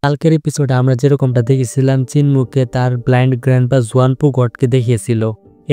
কালকের এপিসোডে আমরা যেরকমটা দেখেছিলাম চিনমুকে তার ব্লাইন্ড গ্র্যান্ডপা জুয়ানপু গডকে দেখিয়েছিল।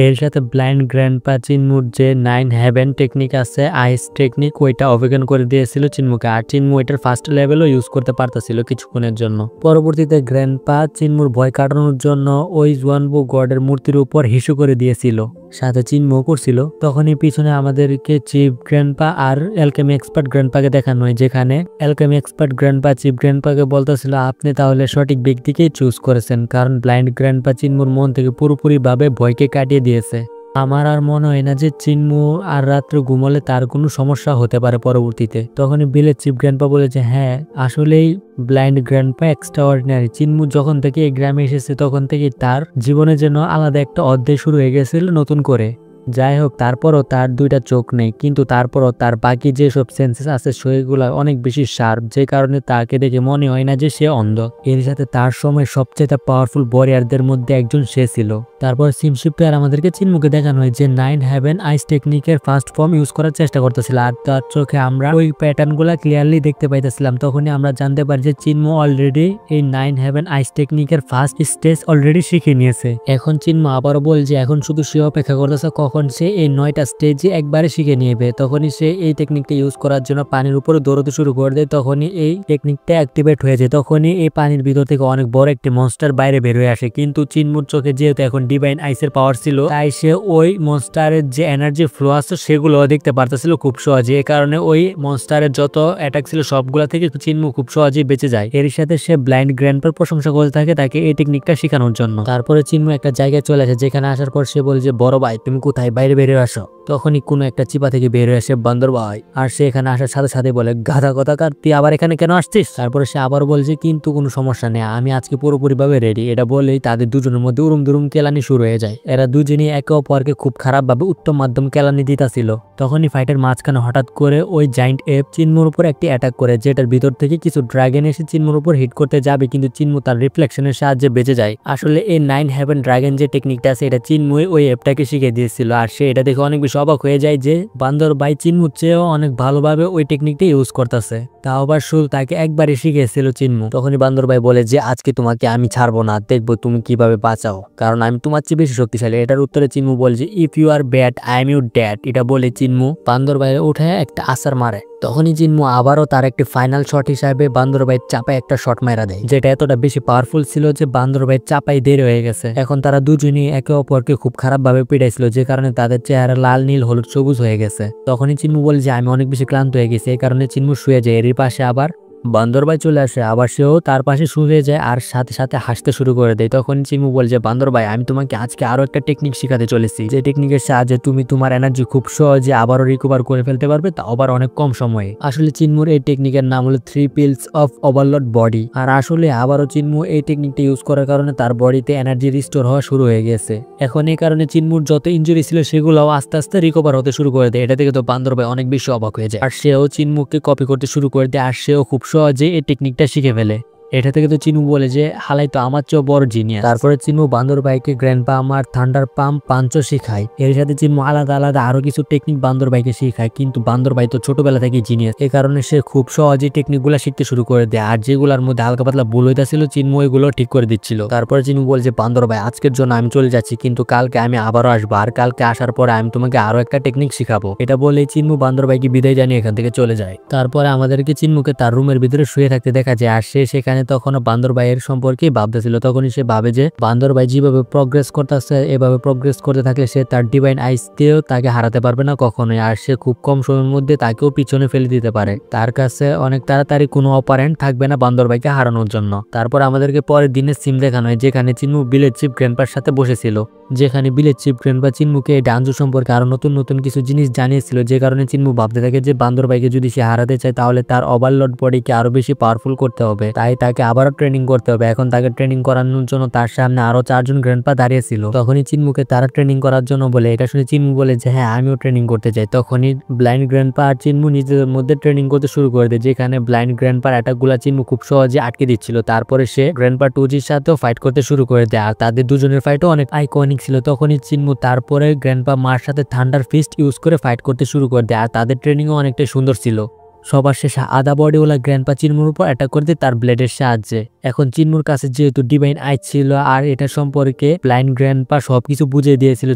এর সাথে ব্লাইন্ড গ্র্যান্ডপা চিনমুর যে 9 হেভেন টেকনিক আছে আইস টেকনিক ওইটা অভিজ্ঞান করে দিয়েছিল চিনমুকে, আর চিনমু এটার ফার্স্ট লেভেলও ইউজ করতে পারতেছিল কিছুক্ষণের জন্য। পরবর্তীতে গ্র্যান্ডপা চিনমুর ভয় কাটানোর জন্য ওই জুয়ানপু গডের মূর্তির উপর হিসু করে দিয়েছিল, সাথে চিনমু করছিল। তখনই পিছনে আমাদেরকে চিফ গ্র্যান্ডপা আর অ্যালকেমি এক্সপার্ট গ্র্যান্ডপাকে দেখানো হয়, যেখানে অ্যালকেমি এক্সপার্ট গ্র্যান্ডপা চিফ গ্র্যান্ডপাকে বলতেছিল আপনি তাহলে সঠিক ব্যক্তিকেই চুজ করেছেন, কারণ ব্লাইন্ড গ্র্যান্ডপা চিনমুর মন থেকে পুরোপুরি ভাবে ভয়কে কাটিয়ে দিয়েছে। আমার আর মনে হয় না যে চিনমু আর রাত্রে ঘুমলে তার কোনো সমস্যা হতে পারে পরবর্তীতে। তখনই বিলের চিফ গ্র্যান্ডপা বলেছে হ্যাঁ আসলেই ব্লাইন্ড গ্র্যান্ডপা এক্সট্রাঅর্ডিনারি। চিনমু যখন থেকে এই গ্রামে এসেছে তখন থেকে তার জীবনে যেন আলাদা একটা অধ্যায় শুরু হয়ে গেছিল নতুন করে। যাই হোক, তারপরও তার দুইটা চোখ নেই, কিন্তু তারপরও তার বাকি যেসব সেন্সেস আছে সেগুলো অনেক বেশি শার্প, যে কারণে তাকে দেখে মনে হয় না যে সে অন্ধ। এর সাথে তার সময় সবচেয়ে পাওয়ারফুল ওয়ারিয়ারদের মধ্যে একজন সে ছিল। তারপর সিমশিপে আর আমাদেরকে চিনমুকে দেখানো হয় যে 9 হেভেন আইস টেকনিকের ফার্স্ট ফর্ম ইউজ করার চেষ্টা করতেছিল, আর তার চোখে আমরা ওই প্যাটার্নগুলা ক্লিয়ারলি দেখতে পাইতেছিলাম। তখনই আমরা জানতে পারি যে চিনমু অলরেডি এই 9 হেভেন আইস টেকনিকের ফার্স্ট স্টেজ অলরেডি শিখে নিয়েছে। এখন চিনমু আবারও বলছে এখন শুধু সে অপেক্ষা করতেছে কখন সে এই 9টা স্টেজে একবারে শিখে নিবে। তখনই সে এই টেকনিকটা ইউজ করার জন্য পানির উপরে দৌড়তে শুরু করে দেয়। তখনই এই টেকনিকটা অ্যাক্টিভেট হয়ে যায়। তখনই এই পানির ভিতর থেকে অনেক বড় একটি মনস্টার বাইরে বের হয়ে আসে, কিন্তু চিনমুর চোখে যেহেতু এখন ডিভাইন আইসের পাওয়ার ছিল তাই সে ওই মনস্টারের যে এনার্জি ফ্লো আছে সেগুলো দেখতে পারতেছিল খুব সহজে। এই কারণে ওই মনস্টারের যত অ্যাটাক ছিল সবগুলা থেকে চিনমু খুব সহজেই বেঁচে যায়। এর সাথে সে ব্লাইন্ড গ্র্যান্ডপার প্রশংসা করতে থাকে তাকে এই টেকনিকটা শেখানোর জন্য। তারপরে চিনমু একটা জায়গায় চলে আসে, যেখানে আসার পর সে বলে যে বড় ভাই তুমি কোথায়, বাইরে বেরিয়ে আসো। তখনই কোনো একটা চিপা থেকে বের হয়ে আসে বান্দর ভাই, আর সে এখানে আসার সাথে সাথে বলে গাধা কথাকার তুই আবার এখানে কেন আসছিস। তারপরে সে আবার বলছে কিন্তু কোনো সমস্যা নেই, আমি আজকে পুরোপুরি ভাবে রেডি। এটা বলেই তাদের দুজনের মধ্যে উরুম দুরুম কেলানি শুরু হয়ে যায়। এরা দুজনই একে অপরকে খুব খারাপ ভাবে উত্তম মাধ্যম কেলানি দিতেছিল। তখনই ফাইটের মাঝখানে হঠাৎ করে ওই জায়ান্ট এপ চিনমুর উপর একটি অ্যাটাক করে, যেটার ভিতর থেকে কিছু ড্রাগন এসে চিনমুর উপর হিট করতে যাবে, কিন্তু চিনমু তার রিফ্লেকশনের সাহায্যে বেঁচে যায়। আসলে এই 9 হেভেন ড্রাগন যে টেকনিকটা আছে এটা চিনমুই ওই অ্যাপটাকে শিখে দিয়েছিল, আর সে এটা দেখে অনেক বেশি অবাক হয়ে যায় যে বান্দর ভাই চিনমুর চেয়েও অনেক ভালোভাবে ওই টেকনিকটা ইউজ করতেছে। তাও আবার শুরু তাকে একবারই শিখেছিল চিনমু। তখনই বান্দর ভাই বলে যে আজকে তোমাকে আমি ছাড়বো না, দেখবো তুমি কিভাবে বাঁচাও, কারণ আমি তোমার চেয়ে বেশি শক্তিশালী। এটার উত্তরে চিনমু বলছে if you are bad I am your dad. এটা বলে চিনমু বান্দর ভাইয়ের উঠে একটা আসার মারে। তখনই চিনমু আবারও তার একটি ফাইনাল শট হিসাবে বান্দর ভাইয়ের চাপায় একটা শট মারা দেয়, যেটা এতটা বেশি পাওয়ারফুল ছিল যে বান্দর ভাইয়ের চাপাই দেরি হয়ে গেছে। এখন তারা দুজনই একে অপরকে খুব খারাপ ভাবে পিটাইছিল, যে কারণে তাদের চেহারা লাল নীল হলুদ সবুজ হয়ে গেছে। তখনই চিনমু বলে যে আমি অনেক বেশি ক্লান্ত হয়ে গেছি, এই কারণে চিনমু শুয়ে যায়। এর পাশে আবার বান্দর ভাই চলে আসে, আবার সেও তার পাশে শুয়ে যায় আর সাথে সাথে হাসতে শুরু করে দেয়। তখন চিনমু বলছে বান্দর ভাই আমি তোমাকে আজকে আরো একটা টেকনিক শিখাতে চলেছি, যে টেকনিকের সাহায্যে তুমি তোমার এনার্জি খুব সহজে আবারও রিকভার করে ফেলতে পারবে, তা আবার অনেক কম সময়ে। আসলে চিনমুর এই টেকনিকের নাম হলো 3 পিলস অফ ওভারলোড বডি। আর আসলে আবারও চিনমু এই টেকনিকটা ইউজ করার কারণে তার বডিতে এনার্জি রিস্টোর হওয়া শুরু হয়ে গেছে। এখন এই কারণে চিনমুর যত ইনজুরি ছিল সেগুলোও আস্তে আস্তে রিকভার হতে শুরু করে দেয়। এটা থেকে তো বান্দর ভাই অনেক বেশি অবাক হয়ে যায়, আর সেও চিনমুকে কপি করতে শুরু করে দেয়, আর সেও খুব সহজে এই টেকনিকটা শিখে ফেলে। এটা থেকে তো চিনমু বলে যে হালাই তো আমার চেয়েও বড় জিনিয়াস। তারপরে চিনমু বান্দর ভাইকে গ্র্যান্ডপা আমার থান্ডার পাম্প পাঞ্চও শিখায়। এর সাথে চিনমু আলাদা আলাদা আরো কিছু টেকনিক বান্দর ভাইকে শিখায়, কিন্তু বান্দর ভাই তো ছোটবেলা থেকে জিনিয়াস, এই কারণে সে খুব সহজেই টেকনিকগুলো শিখতে শুরু করে দেয়। আর যেগুলোর মধ্যে হালকা পাতলা ভুল হইতাছিল চিনমু এগুলো ঠিক করে দিচ্ছিল। তারপরে চিনমু বলছে বান্দর ভাই আজকের জন্য আমি চলে যাচ্ছি, কিন্তু কালকে আমি আবারও আসবো, আর কালকে আসার পরে আমি তোমাকে আরো একটা টেকনিক শিখাবো। এটা বলেই চিনমু বান্দর ভাইকে বিদায় জানিয়ে এখান থেকে চলে যায়। তারপরে আমাদেরকে চিনমুকে তার রুমের ভিতরে শুয়ে থাকতে দেখা যায়, আর সে সেখানে তখনও বান্দর ভাইয়ের সম্পর্কে ভাবতেছিল। তখনই সে ভাবে যে বান্দর ভাই যেভাবে প্রগ্রেস করতেছে এভাবে প্রগ্রেস করতে থাকলে সে তার ডিভাইন আইস দিয়েও তাকে হারাতে পারবে না কখনোই, আর সে খুব কম সময়ের মধ্যে তাকেও পিছনে ফেলে দিতে পারে। তার কাছে অনেক তাড়াতাড়ি কোনো অপারেন্ট থাকবে না বান্দর ভাইকে হারানোর জন্য। তারপর আমাদেরকে পরের দিনের সিম দেখানো হয়, যেখানে চিনমু বিলেজ চিফ গ্র্যান্ডপার সাথে বসেছিল, যেখানে বিলেজ চিফ গ্র্যান্ডপা চিনমুকে এই ডানজু সম্পর্কে আরো নতুন নতুন কিছু জিনিস জানিয়েছিল, যে কারণে চিনমু ভাবতে থাকে যে বান্দর ভাইকে যদি সে হারাতে চায় তাহলে তার ওভারলোড বডিকে আরো বেশি পাওয়ারফুল করতে হবে, তাই তাকে আবারও ট্রেনিং করতে হবে। এখন তাকে ট্রেনিং করানোর জন্য তার সামনে আরো 4 জন গ্র্যান্ডপা দাঁড়িয়ে ছিল। তখনই চিনমুকে তারা ট্রেনিং করার জন্য বলে। এটা শুনে চিনমু বলে যে হ্যাঁ আমিও ট্রেনিং করতে চাই। তখনই ব্লাইন্ড গ্র্যান্ডপা আর চিনমু নিজেদের মধ্যে ট্রেনিং করতে শুরু করে দেয়, যেখানে ব্লাইন্ড গ্র্যান্ডপার অ্যাটাকগুলা চিনমু খুব সহজে আটকে দিচ্ছিল। তারপরে সে গ্র্যান্ডপা 2Gর সাথেও ফাইট করতে শুরু করে দেয়, আর তাদের দুজনের ফাইটও অনেক আইকনিক ছিল। তখনই চিনমু তারপরে গ্র্যান্ডপা মার সাথে থান্ডার ফিস্ট ইউজ করে ফাইট করতে শুরু করে দেয়, আর তাদের ট্রেনিংও অনেকটাই সুন্দর ছিল। সবার শেষে আধা বডিওয়ালা গ্র্যান্ডপা চিনমুর উপর অ্যাটাক করে দেয় তার ব্লেডের সাহায্যে। এখন চিন্মুর কাছে যেহেতু ডিভাইন আইস ছিল আর এটা সম্পর্কে ব্লাইন্ড গ্র্যান্ডপা সবকিছু বুঝিয়ে দিয়েছিল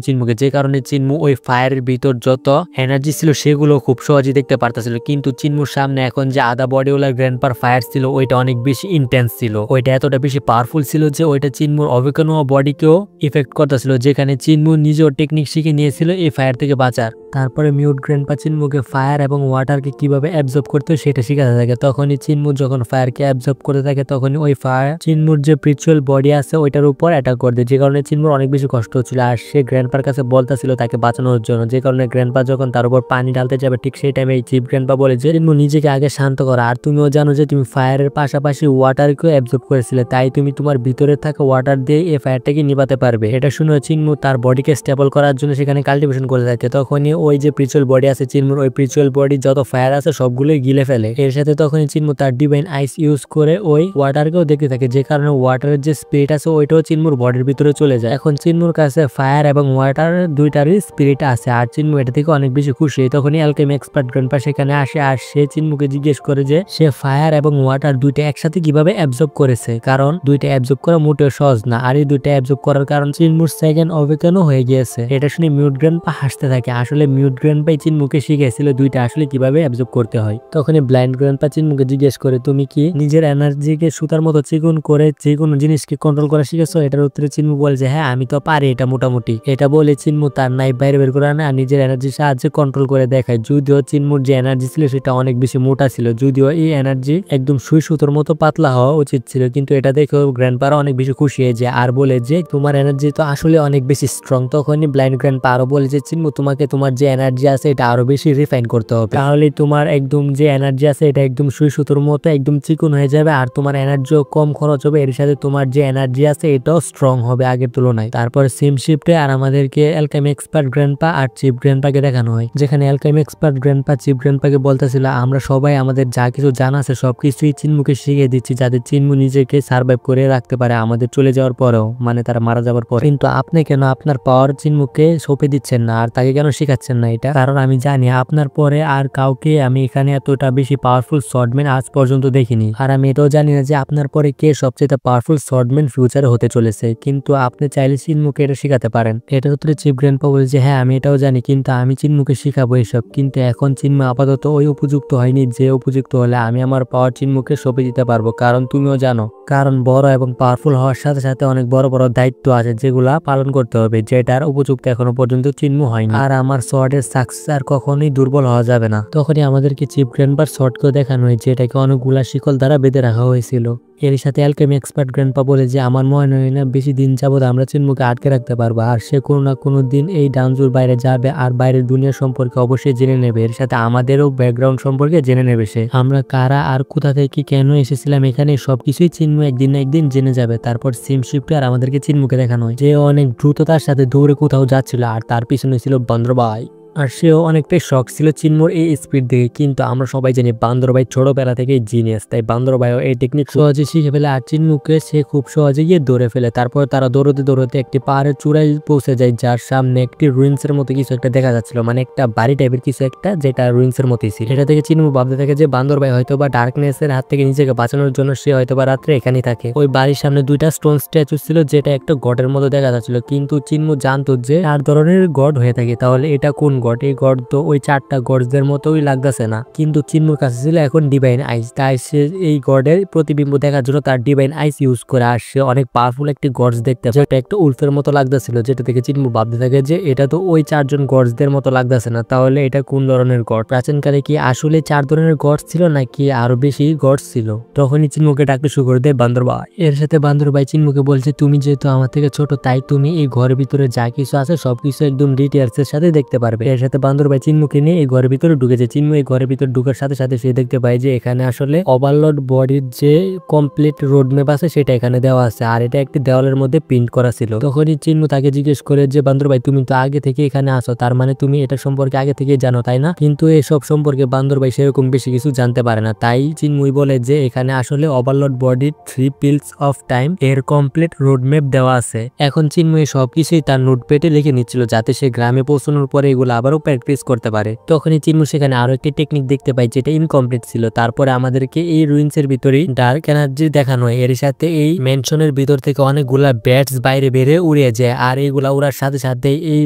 চিন্মুকে, যে কারণে চিন্মু ওই ফায়ারের ভিতর যত এনার্জি ছিল সেগুলো খুব সহজেই দেখতে পারতেছিল। কিন্তু চিন্মুর সামনে এখন যে আধা বডিওয়ালা গ্র্যান্ডপার ফায়ার ছিল ওইটা অনেক বেশি ইন্টেন্স ছিল, ওইটা এতটা বেশি পাওয়ারফুল ছিল যে ওইটা চিন্মুর অবিকর্ণ বডিকেও ইফেক্ট করতেছিল, যেখানে চিন্মু নিজেও টেকনিক শিখে নিয়েছিল এই ফায়ার থেকে বাঁচার। তারপরে মিউট গ্র্যান্ডপা চিন্মুকে ফায়ার এবং ওয়াটারকে কিভাবে অ্যাবজর্ব করতে হয় সেটা শিখাতে থাকে। তখনই চিন্মু যখন ফায়ারকে অ্যাবজর্ব করতে থাকে তখনই ওই ফায়ার চিন্মুর যে স্পিরিচুয়াল বডি আছে ওইটার উপর অ্যাটাক করে দেয়, যে কারণে চিন্মুর অনেক বেশি কষ্ট হচ্ছিল। আর সে গ্র্যান্ডপার কাছে বলতেছিল তাকে বাঁচানোর জন্য, যে কারণে গ্র্যান্ডপা যখন তার উপর পানি ঢালতে যাবে ঠিক সেই টাইমে চিফ গ্র্যান্ডপা বলে যে চিন্মু নিজেকে আগে শান্ত করা, আর তুমিও জানো যে তুমি ফায়ারের পাশাপাশি ওয়াটারকেও অ্যাবজর্ব করেছিলে, তাই তুমি তোমার ভিতরে থাকা ওয়াটার দিয়ে এই ফায়ারটাকে নিভাতে পারবে। এটা শুনে চিন্মু তার বডিকে স্টেবল করার জন্য সেখানে কাল্টিভেশন করে থাকে। তখনই ওই যে স্পিরিচুয়াল বডি আছে চিন্মুর, ওই স্পিরিচুয়াল বডি যত ফায়ার আছে সবগুলোই গিলে ফেলে। এর সাথে তখনই চিন্মু তার ডিভাইন আইস ইউজ করে ওই ওয়াটারকেও দেখতে থাকে, যে কারণে ওয়াটারের যে স্পিরিট আছে ওইটাও চিন্মুর বডির ভিতরে চলে যায়। এখন চিন্মুর কাছে ফায়ার এবং ওয়াটার দুইটারই স্পিরিট আছে আর চিন্মু এটা থেকে অনেক বেশি খুশি। তখনই অ্যালকেমি এক্সপার্ট গ্র্যান্ডপা সেখানে আসে আর সে চিন্মুকে জিজ্ঞেস করে যে সে ফায়ার এবং ওয়াটার দুইটা একসাথে কিভাবে অ্যাবজর্ব করেছে, কারণ দুইটা অ্যাবজর্ব করা মোটেও সহজ না, আর এই দুইটা অ্যাবজর্ব করার কারণ চিন্মুর সেকেন্ড অবিকর্ণ হয়ে গিয়েছে। এটা শুনে মিউট গ্র্যান্ডপা হাসতে থাকে, আসলে মিউট গ্র্যান্ডপাই চিন্মুকে শিখেছিল দুইটা আসলে কিভাবে অ্যাবজর্ব করতে হয়। তখনই ব্লাইন্ড গ্র্যান্ডপা চিন্মুকে জিজ্ঞেস করে তুমি কি নিজের এনার্জিকে সুতার মতো চিকন করে যে কোনো জিনিসকে কন্ট্রোল করা শিখেছো? এটার উত্তরে চিন্মু বলে যে হ্যাঁ আমি তো পারি এটা মোটামুটি। এটা বলে চিন্মু তার নাইফ বাইরে বের করে আনে আর নিজের এনার্জির সাহায্যে কন্ট্রোল করে দেখায়। যদিও চিন্মুর যে এনার্জি ছিল সেটা অনেক বেশি মোটা ছিল, যদিও এই এনার্জি একদম সুই সুতোর মতো পাতলা হওয়া উচিত ছিল, কিন্তু এটা দেখেও গ্র্যান্ডপারা অনেক বেশি খুশি হয়ে যায় আর বলে যে তোমার এনার্জি তো আসলে অনেক বেশি স্ট্রং। তখনই ব্লাইন্ড গ্র্যান্ডপা আরো বলে যে চিন্মু তোমাকে তোমার যে এনার্জি আছে এটা আরো বেশি রিফাইন করতে হবে, তাহলে তোমার একদম যে এনার্জি আছে এটা একদম সুই সুতোর মতো একদম চিকন হয়ে যাবে আর তোমার এনার্জিও কম খরচ হবে, এর সাথে তোমার যে এনার্জি আছে এটাও স্ট্রং হবে আগের তুলনায়। তারপর সেম শিফটে আর আমাদেরকে অ্যালকেমি এক্সপার্ট গ্র্যান্ডপা আর চিফ গ্র্যান্ডপাকে দেখানো হয়, যেখানে অ্যালকেমি এক্সপার্ট গ্র্যান্ডপা চিফ গ্র্যান্ডপাকে বলতেছিল আমরা সবাই আমাদের যা কিছু জানা আছে সবকিছুই চিন্মুকে শিখিয়ে দিচ্ছি, যাতে চিন্মু নিজেকে সার্ভাইভ করে রাখতে পারে আমাদের চলে যাওয়ার পরেও, মানে তারা মারা যাওয়ার পর। কিন্তু আপনি কেন আপনার পাওয়ার চিন্মুকে সঁপে দিচ্ছেন না আর তাকে কেন শিখাচ্ছেন না এটা? কারণ আমি জানি আপনার পরে আর কাউকে আমি এখানে এতটা বেশি পাওয়ারফুল শর্টম্যান আজ পর্যন্ত দেখিনি, আর আমি এটাও জানি না যে আপনার পরে কে সবচেয়ে পাওয়ারফুল শর্টম্যান ফিউচারে হতে চলেছে, কিন্তু আপনি চাইলে চিন্মুকে এটা শিখাতে পারেন। এটা উত্তরে চিফ গ্র্যান্ডপা বলে যে হ্যাঁ আমি এটাও জানি, কিন্তু আমি চিন্মুকে শিখাবো এসব, কিন্তু এখন চিন্মু আপাতত ওই উপযুক্ত হয়নি যে উপযুক্ত হলে আমি আমার পাওয়ার চিন্মুকে সঁপে দিতে পারবো। কারণ তুমিও জানো, কারণ বড় এবং পাওয়ারফুল হওয়ার সাথে সাথে অনেক বড় বড় দায়িত্ব আছে যেগুলা পালন করতে হবে, যেটার উপযুক্ত এখনো পর্যন্ত চিন্মু হয়নি, আর আমার শর্টের সাকসেস আর কখনোই দুর্বল হওয়া যাবে না। তখনই আমাদেরকে চিফ গ্র্যান্ডপার শর্টকে দেখানো হয়েছে, এটাকে অনেকগুলা শিকল দ্বারা বেঁধে রাখা হয়েছিল। এর সাথে অ্যালকেমি এক্সপার্ট গ্র্যান্ডপা বলে যে আমার মনে হয় না বেশি দিন যাবত আমরা চিন্মুকে আটকে রাখতে পারবো, আর সে কোনো না কোনো দিন এই ডাউনজুর বাইরে যাবে আর বাইরের দুনিয়া সম্পর্কে অবশ্যই জেনে নেবে। এর সাথে আমাদেরও ব্যাকগ্রাউন্ড সম্পর্কে জেনে নেবে, সে আমরা কারা আর কোথা থেকে কেন এসেছিলাম এখানে সবকিছুই চিন্মু একদিন না একদিন জেনে যাবে। তারপর সেম শিফটে আর আমাদেরকে চিন্মুকে দেখানো হয় যে অনেক দ্রুততার সাথে দৌড়ে কোথাও যাচ্ছিল আর তার পিছনে ছিল বান্দরবাই, আর সেও অনেকটাই শখ ছিল চিন্মুর এই স্পিড দেখে। কিন্তু আমরা সবাই জানি বান্দরবাই ছোটবেলা থেকেই জিনিয়াস, তাই বান্দরবাইও এই টেকনিক সহজে শিখে ফেলে আর চিন্মুকে সে খুব সহজে গিয়ে দৌড়ে ফেলে। তারপর তারা দৌড়তে দৌড়তে একটি পাহাড়ের চূড়ায় পৌঁছে যায়, যার সামনে একটি রুইন্সের মতো কিছু একটা দেখা যাচ্ছিল, মানে একটা বাড়ি টাইপের কিছু একটা, যেটা রুইন্সের মতোই ছিল। এটা থেকে চিন্মু ভাবতে থাকে যে বান্দরবাই হয়তো বা ডার্কনেসের হাত থেকে নিজেকে বাঁচানোর জন্য সে হয়তো বা রাত্রে এখানেই থাকে। ওই বাড়ির সামনে দুইটা স্টোন স্ট্যাচু ছিল যেটা একটা গডের মতো দেখা যাচ্ছিল, কিন্তু চিন্মু জানতো যে 4 ধরনের গড হয়ে থাকে, তাহলে এটা কোন গড? এই গড তো ওই 4টা গডসদের মতোই লাগতেছে না, কিন্তু চিন্মুর কাছে ছিল এখন ডিভাইন আইস, তাই সে এই গডের প্রতিবিম্ব দেখার জন্য তার ডিভাইন আইস ইউজ করে। আর সে অনেক পাওয়ারফুল একটি গডস দেখতে, যেটা একটা উলফের মতো লাগতেছিল, যেটা থেকে চিন্মু ভাবতে থাকে যে এটা তো ওই 4 জন গডসদের মতো লাগতেছে না, তাহলে এটা কোন ধরনের গড? প্রাচীনকালে কি আসলে 4 ধরনের গডস ছিল নাকি আরো বেশি গডস ছিল? তখনই চিন্মুকে ডাকতে শুরু করে দেয় বান্দরবাই। এর সাথে বান্দরবাই চিন্মুকে বলছে তুমি যেহেতু আমার থেকে ছোট তাই তুমি এই ঘরের ভিতরে যা কিছু আছে সবকিছু একদম ডিটেইলস এর সাথে দেখতে পারবে। এর সাথে বান্দরবাই চিন্মুকে নিয়ে এই ঘরের ভিতরে ঢুকেছে। চিন্মু এই ঘরের ভিতরে ঢুকার সাথে সাথে সে দেখতে পায় যে এখানে আসলে ওভারলোড বডির যে কমপ্লিট রোড ম্যাপ আছে সেটা এখানে দেওয়া আছে, আর এটা একটি দেওয়ালের মধ্যে প্রিন্ট করা ছিল। তখনই চিন্মু তাকে জিজ্ঞেস করে যে বান্দরবাই তুমি তো আগে থেকে এখানে আসো, তার মানে তুমি এটা সম্পর্কে আগে থেকে জানো তাই না? কিন্তু এসব সম্পর্কে বান্দরবাই সেরকম বেশি কিছু জানতে পারে না, তাই চিন্মুই বলে যে এখানে আসলে ওভারলোড বডির 3 পিলস অফ টাইম এর কমপ্লিট রোড ম্যাপ দেওয়া আছে। এখন চিন্মু সবকিছুই তার নোটপ্যাডে লিখে নিচ্ছিল, যাতে সে গ্রামে পৌঁছানোর পরে এগুলো আবারও প্র্যাকটিস করতে পারে। তখনই চিনমু সেখানে আরো একটি টেকনিক দেখতে পাই যেটা ইনকমপ্লিট ছিল। তারপরে আমাদেরকে এই রুইন্সের ভিতরেই ডার্ক এনার্জি দেখানো হয়। এর সাথে এই মেনশনের ভিতর থেকে অনেকগুলা ব্যাটস বাইরে বেরে উড়িয়ে যায়, আর এইগুলা উড়ার সাথে সাথে এই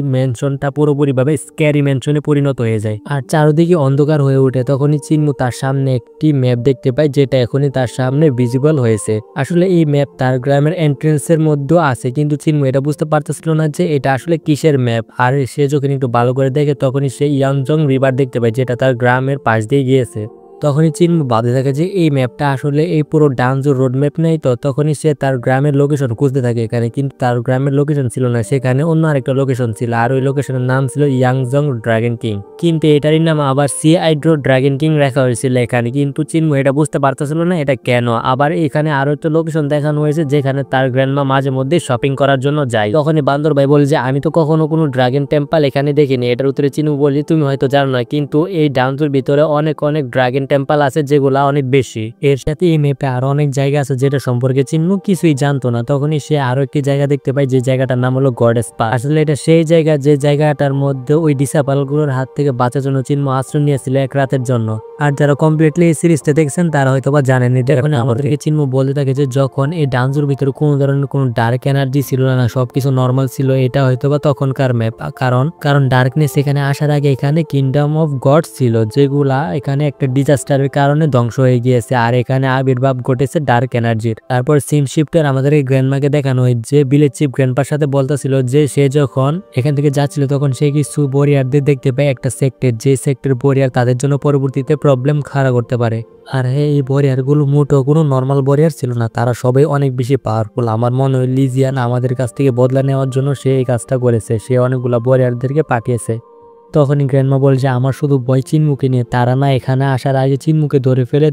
মেনশনটা পুরোপুরি ভাবে স্ক্যারি মেনশনে পরিণত হয়ে যায় আর চারদিকে অন্ধকার হয়ে ওঠে। তখনই চিনমু তার সামনে একটি ম্যাপ দেখতে পাই যেটা এখনই তার সামনে ভিজিবল হয়েছে। আসলে এই ম্যাপ তার গ্রামের এন্ট্রেন্সের মধ্যে আছে, কিন্তু চিনমু এটা বুঝতে পারতেছিল না যে এটা আসলে কিসের ম্যাপ। আর সে যখন একটু ভালো করে দেখে তখনই সে ইয়াংজং রিভার দেখতে পায় যেটা তার গ্রামের পাশ দিয়ে গিয়েছে। তখনই চিনমু ভাবতে থাকে যে এই ম্যাপটা আসলে এই পুরো ডানজোর রোড ম্যাপ নেই। তো তখনই সে তার গ্রামের লোকেশন খুঁজতে থাকে এখানে, কিন্তু তার গ্রামের লোকেশন ছিল না, সেখানে অন্য আরেকটা লোকেশন ছিল আর ওই লোকেশনের নাম ছিল ইয়াংজং ড্রাগন কিং। কিন্তু এটারই নাম আবার সিআইড্রো ড্রাগন কিং রাখা হয়েছিল এখানে, কিন্তু চিনমু এটা বুঝতে পারতেছিল না এটা কেন। আবার এখানে আরো একটা লোকেশন দেখানো হয়েছে যেখানে তার গ্র্যান্ডমা মাঝে মধ্যে শপিং করার জন্য যায়। তখনই বান্দর ভাই বলে যে আমি তো কখনো কোনো ড্রাগন টেম্পল এখানে দেখিনি। এটার উত্তরে চিনমু বলি তুমি হয়তো জানো না, কিন্তু এই ডানজোর ভিতরে অনেক অনেক ড্রাগন টেম্পল আছে যেগুলা অনেক বেশি। এর সাথে এই ম্যাপে আরো অনেক জায়গা আছে যেটা সম্পর্কে চিনমু কিছুই জানতো না। তখনই সে আরো একটি জায়গা দেখতে পায় যে জায়গাটার নাম হলো গডেস পাস। আসলে এটা সেই জায়গা যে জায়গাটার মধ্যে ওই ডিসাপাল গুলোর হাত থেকে বাঁচার জন্য চিনমু আশ্রয় নিয়েছিল এক রাতের জন্য। আর যারা কমপ্লিটলি এই সিরিজটা দেখছেন তারা হয়তো বা জানেন। এখন আমাদেরকে চিনমু বলতে থাকে যে যখন এই ডানজোর ভিতরে কোনো ধরনের কোনো ডার্ক এনার্জি ছিল না, সবকিছু নর্মাল ছিল, এটা হয়তো বা তখনকার ম্যাপ। কারণ ডার্কনেস এখানে আসার আগে এখানে কিংডম অফ গড ছিল যেগুলা এখানে একটা ডিজাস্টারের কারণে ধ্বংস হয়ে গিয়েছে, আর এখানে আবির্ভাব ঘটেছে ডার্ক এনার্জির। তারপর সিন শিফটার আমাদের এই গ্র্যান্ডমাকে দেখানো হয় যে ভিলেজ চিফ গ্র্যান্ডপার সাথে বলতেছিল যে সে যখন এখান থেকে যাচ্ছিল তখন সে কিছু বরিয়ারদের দেখতে পায় একটা সেক্টর, যে সেক্টর বরিয়ার তাদের জন্য পরবর্তীতে প্রবলেম খাড়া করতে পারে। আর এই বরিয়ার গুলো মোটো কোনো নর্মাল বরিয়ার ছিল না, তারা সবাই অনেক বেশি পাওয়ারফুল। আমার মনে হয় লিজিয়ান আমাদের কাছ থেকে বদলা নেওয়ার জন্য সে এই কাজটা করেছে, সে অনেকগুলা বরিয়ারদেরকে পাঠিয়েছে। তখনই গ্র্যান্ডমা বলছে আমার শুধু ভয় চিনমুকে নিয়ে, তারা না এখানে আসার আগে চিনমুকে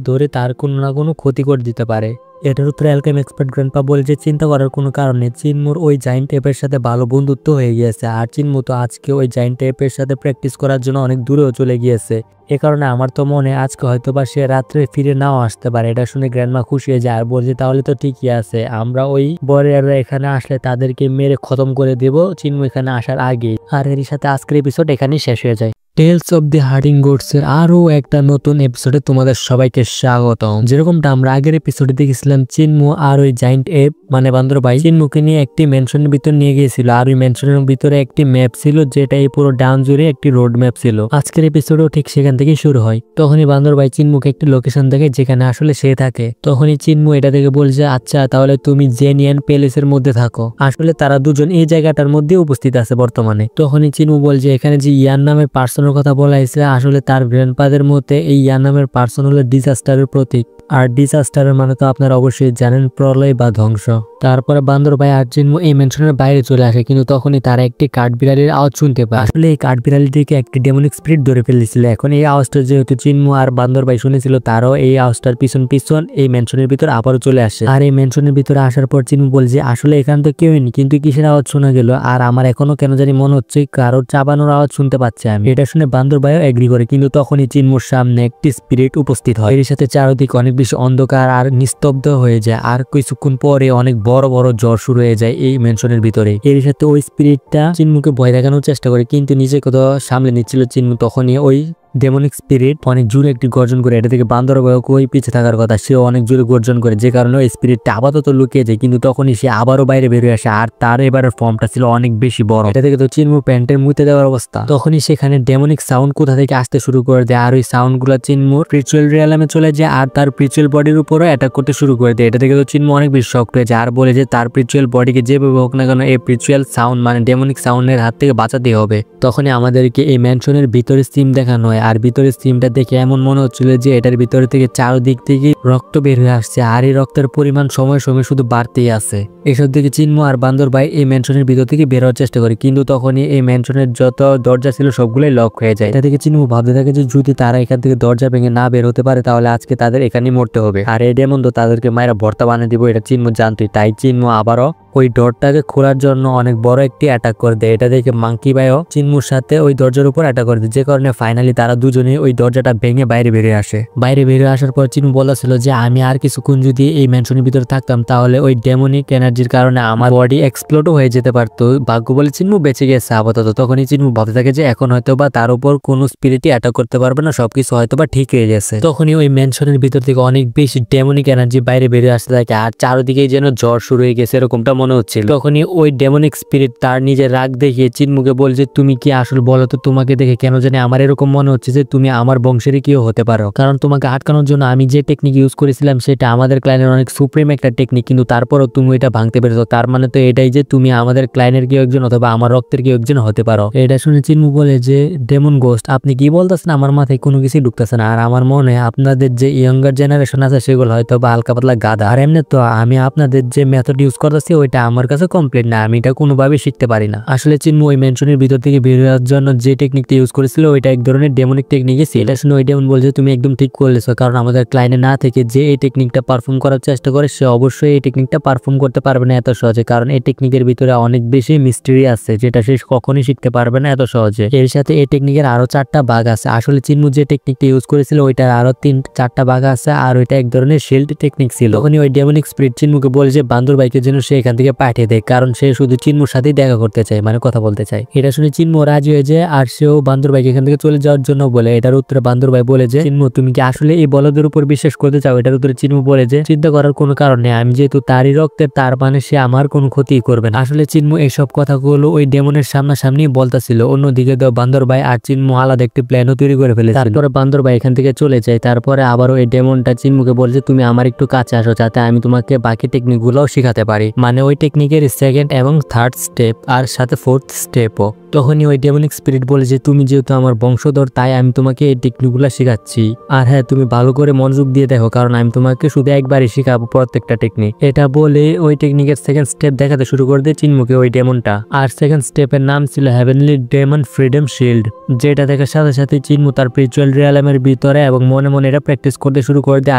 ধরে তার কোনো না কোনো ক্ষতি করে দিতে পারে। এটার উত্তরে অ্যালকেম এক্সপার্ট গ্র্যান্ডপা বলছে চিন্তা করার কোনো কারণ নেই, চিনমুর ওই জায়েন্ট টেপের সাথে ভালো বন্ধুত্ব হয়ে গিয়েছে, আর চিনমু তো আজকে ওই জায়েন্ট টেপের সাথে প্র্যাকটিস করার জন্য অনেক দূরেও চলে গিয়েছে। এ কারণে আমার তো মনে আজকে হয়তো বা সে রাত্রে ফিরে নাও আসতে পারে। এটা শুনে গ্র্যান্ডমা খুশি হয়ে যায় আর বলছে তাহলে তো ঠিকই আছে, আমরা ওই বরিয়াররা এখানে আসলে তাদেরকে মেরে খতম করে দেব চিনমু এখানে আসার আগে। আর এর সাথে আজকের এপিসোড এখানেই শেষ হয়ে যায়। Tales of the Harding gods এর আরো একটা নতুন এপিসোডে তোমাদের সবাইকে স্বাগতম। যেরকমটা আমরা আগের এপিসোডে দেখেছিলাম চিনমু আর ওই জায়েন্ট এপ মানে বান্দর ভাই চিনমুকে নিয়ে একটি মেনশনের ভিতর নিয়ে গিয়েছিল, আর ওই মেনশনের ভিতরে একটি ম্যাপ ছিল যেটা এই পুরো ডাউন জুড়ে একটি রোড ম্যাপ ছিল। আজকের এপিসোডও ঠিক সেখান থেকে শুরু হয়। তখনই বান্দর ভাই চিনমুকে একটি লোকেশন দেখে যেখানে আসলে সে থাকে। তখনই চিনমু এটা থেকে বলছে আচ্ছা তাহলে তুমি জেনিয়ান প্যালেসের মধ্যে থাকো। আসলে তারা দুজন এই জায়গাটার মধ্যে উপস্থিত আছে বর্তমানে। তখনই চিনমু বলছে এখানে যে ইয়ান নামের পার্সনের কথা বলা হয়েছে আসলে তার গ্র্যান্ডপাদের মতে এই ইয়ান নামের পার্সন হলো ডিজাস্টারের প্রতীক, আর ডিজাস্টারের মানে তো আপনারা অবশ্যই জানেন প্রলয় বা ধ্বংস। তারপরে বান্দর ভাই আর চিনমু এই মেনশনের বাইরে চলে আসে, কিন্তু তখনই তারা একটি কাঠবিড়ালির আওয়াজ শুনতে পায়। আসলে এই কাঠবিড়ালিটিকে একটি ডেমনিক স্পিরিট ধরে ফেলেছিল। এখন এই আওয়াজটা যেহেতু চিনমু আর বান্দর ভাই শুনেছিল, তারাও এই আওয়াজটার পিছন এই মেনশনের ভিতর আবারও চলে আসে। আর এই মেনশনের ভিতরে আসার পর চিনমু বলছে আসলে এখানে তো কেউই নেই, কিন্তু কিসের আওয়াজ শোনা গেল, আর আমার এখনো কেন জানি মনে হচ্ছে কারোর চাবানোর আওয়াজ শুনতে পাচ্ছে আমি। এটা শুনে বান্দর ভাইও এগ্রি করে, কিন্তু তখনই চিনমুর সামনে একটি স্পিরিট উপস্থিত হয়। এর সাথে চারদিকে অনেক বেশি অন্ধকার আর নিস্তব্ধ হয়ে যায়, আর কিছুক্ষণ পরে অনেক বড় বড় জ্বর শুরু হয়ে যায় এই মেনশনের ভিতরে। এর সাথে ওই স্পিরিটটা চিনমুকে ভয় দেখানোর চেষ্টা করে, কিন্তু নিজেকে তো সামলে নিচ্ছিল চিনমু। তখনই ওই ডেমনিক স্পিরিট অনেক জোরে একটি গর্জন করে, এটা থেকে বান্দর ওই পিছিয়ে থাকার কথা, সেও অনেক জোরে গর্জন করে, যে কারণে ওই স্পিরিটটা আপাতত লুকিয়ে যায়। কিন্তু তখনই সে আবারও বাইরে বেরিয়ে আসে, আর তার এবারের ফর্মটা ছিল অনেক বেশি বড়। এটা থেকে তো চিনমু প্যান্টের মুতে দেওয়ার অবস্থা। তখনই সেখানে ডেমনিক সাউন্ড কোথা থেকে আসতে শুরু করে দেয়, আর ওই সাউন্ড গুলা চিনমুর স্পিরিচুয়াল রিয়ালামে চলে যায়, আর তার স্পিরিচুয়াল বডির উপরও অ্যাটাক করতে শুরু করে দেয়। এটা থেকে তো চিনমু অনেক বেশি শক্ট হয়ে যায়, আর বলে যে তার স্পিরিচুয়াল বডিকে যেভাবে হোক না কেন এই স্পিরিচুয়াল সাউন্ড মানে ডেমনিক সাউন্ডের হাত থেকে বাঁচাতে হবে। তখনই আমাদেরকে এই ম্যানশনের ভিতরে সিম দেখানো হয়, আর ভিতরে সিম দেখে এমন মনে হচ্ছিল যে এটার ভিতরে থেকে চারদিক থেকে রক্ত বের হয়ে আসছে, আর এই রক্তের পরিমাণ সময় সময় শুধু বাড়তেই আছে। এসব দিকে চিনমু আর বান্দর ভাই এই ম্যানশনের ভিতর থেকে বের হওয়ার চেষ্টা করে, কিন্তু তখনই এই ম্যানশনের যত দরজা ছিল সবগুলোই লক হয়ে যায়। এটা থেকে চিনমু ভাবতে থাকে যে যদি তারা এখান থেকে দরজা ভেঙে না বের হতে পারে তাহলে আজকে তাদের এখানেই মরতে হবে, আর এই ডেমন তো তাদেরকে মায়েরা ভর্তা বানিয়ে দিব, এটা চিনমু জানতোই। তাই চিনমু আবারও ওই ডোরটাকে খোলার জন্য অনেক বড় একটি অ্যাটাক করে দেয়। এটা দেখে মাঙ্কি ভাইও চিনমুর সাথে ওই দরজার উপর অ্যাটাক করে দেয়, যে কারণে ফাইনালি তারা দুজনেই ওই দরজাটা ভেঙে বাইরে বেরিয়ে আসে। বাইরে বেরিয়ে আসার পর চিনমু বলেছিল যে আমি আর কিছুক্ষণ যদি এই ম্যানশনের ভিতরে থাকতাম তাহলে ওই ডেমনিক এনার্জির কারণে আমার বডি এক্সপ্লোডও হয়ে যেতে পারতো। ভাগ্য বলে চিনমু বেঁচে গেছে আপাতত। তখনই চিনমু ভাবতে থাকে যে এখন হয়তো বা তার উপর কোনো স্পিরিটই অ্যাটাক করতে পারবে না, সবকিছু হয়তো বা ঠিক হয়ে গেছে। তখনই ওই ম্যানশনের ভিতর থেকে অনেক বেশি ডেমনিক এনার্জি বাইরে বেরিয়ে আসতে থাকে, আর চারদিকেই যেন জ্বর শুরু হয়ে গেছে এরকমটা মনে হচ্ছিল। তখনই ওই ডেমনিক স্পিরিট তার নিজের রাগ দেখিয়ে চিনমুকে বলছে তুমি কি আসলে বলো তো, তোমাকে দেখে কেন জানি আমার এরকম মনে হচ্ছে যে তুমি আমার বংশেরই কেউ হতে পারো, কারণ তোমাকে আটকানোর জন্য আমি যে টেকনিক ইউজ করেছিলাম সেটা আমাদের ক্লায়েন্টের অনেক সুপ্রিম একটা টেকনিক, কিন্তু তারপরও তুমি এটা ভাঙতে পেরেছো, তার মানে তো এটাই যে তুমি আমাদের ক্লায়েন্টের কেউ একজন অথবা আমার রক্তের কেউ একজন হতে পারো। এটা শুনে চিনমু বলে যে ডেমন গোস্ট আপনি কি বলতেছেন, আমার মাথায় কোনো কিছুই ঢুকতেছে না, আর আমার মনে আপনাদের যে ইয়ঙ্গার জেনারেশন আছে সেগুলো হয়তো বা হালকা পাতলা গাধা, আর এমনি তো আমি আপনাদের যে মেথড ইউজ করতেছি ওইটা আমার কাছে কমপ্লিট না, আমি এটা কোনোভাবে শিখতে পারি না। আসলে চিনমু ওই মেনশনের ভিতর থেকে বের হওয়ার জন্য যে টেকনিকটা ইউজ করেছিল ওইটা এক ধরনের ডেমনিক টেকনিকই ছিল। এটা শুনে ওই ডেমন বলছে তুমি একদম ঠিক করেছো, কারণ আমাদের ক্লায়েন্টে না থেকে যে এই টেকনিকটা পারফর্ম করার চেষ্টা করে সে অবশ্যই এই টেকনিকটা পারফর্ম করতে পারবে না এত সহজে, কারণ এই টেকনিকের ভিতরে অনেক বেশি মিস্ট্রি আছে যেটা সে কখনোই শিখতে পারবে না এত সহজে। এর সাথে এই টেকনিকের আরো 4টা ভাগ আছে। আসলে চিনমু যে টেকনিকটা ইউজ করেছিল ওইটার আরো 3-4টা ভাগ আছে, আর ওইটা এক ধরনের শিল্ড টেকনিক ছিল। তখনই ওই ডেমনিক স্পিরিট চিনমুকে বলে যে বান্দর ভাইকে যেন সে এখান থেকে পাঠিয়ে দেয়, কারণ সে শুধু চিনমুর সাথেই দেখা করতে চায়, মানে কথা বলতে চায়। এটা শুনে চিনমু রাজি হয়ে যায়, আর সেও বান্দর ভাইকে এখান থেকে চলে যাওয়ার জন্য বলে। এটার উত্তরে বান্দর ভাই বলে যে চিনমু তুমি কি আসলে এই বলদের উপর বিশ্বাস করতে চাও? এটার উত্তরে চিনমু বলে যে চিন্তা করার কোনো কারণ নেই, আমি যেহেতু তারই রক্তের তার মানে সে আমার কোনো ক্ষতি করবে না। আসলে চিনমু এইসব কথাগুলো ওই ডেমনের সামনাসামনি বলতেছিল। অন্যদিকে তো বান্দর ভাই আর চিনমু আলাদা একটি প্ল্যানও তৈরি করে ফেলেছে। তারপরে বান্দর ভাই এখান থেকে চলে যায়। তারপরে আবারও এই ডেমনটা চিনমুকে বলছে তুমি আমার একটু কাছে আসো যাতে আমি তোমাকে বাকি টেকনিক গুলোও শিখাতে পারি, মানে ওই টেকনিকের সেকেন্ড এবং থার্ড স্টেপ আর সাথে ফোর্থ স্টেপও। তখনই ওই ডেমনিক স্পিরিট বলে যে তুমি যেহেতু আমার বংশধর তাই আমি তোমাকে এই টেকনিকগুলো শেখাচ্ছি, আর হ্যাঁ তুমি ভালো করে মনোযোগ দিয়ে দেখো কারণ আমি তোমাকে শুধু একবারই শেখাবো প্রত্যেকটা টেকনিক। এটা বলে ওই টেকনিকের সেকেন্ড স্টেপ দেখাতে শুরু করে দিয়ে চিনমুকে ওই ডেমনটা। আর সেকেন্ড স্টেপের নাম ছিল হেভেনলি ডেমন ফ্রিডম শিল্ড, যেটা দেখার সাথে সাথে চিনমু তার স্পিরিচুয়াল রিয়ালমের ভিতরে এবং মনে মনে এটা প্র্যাকটিস করতে শুরু করে দেয়,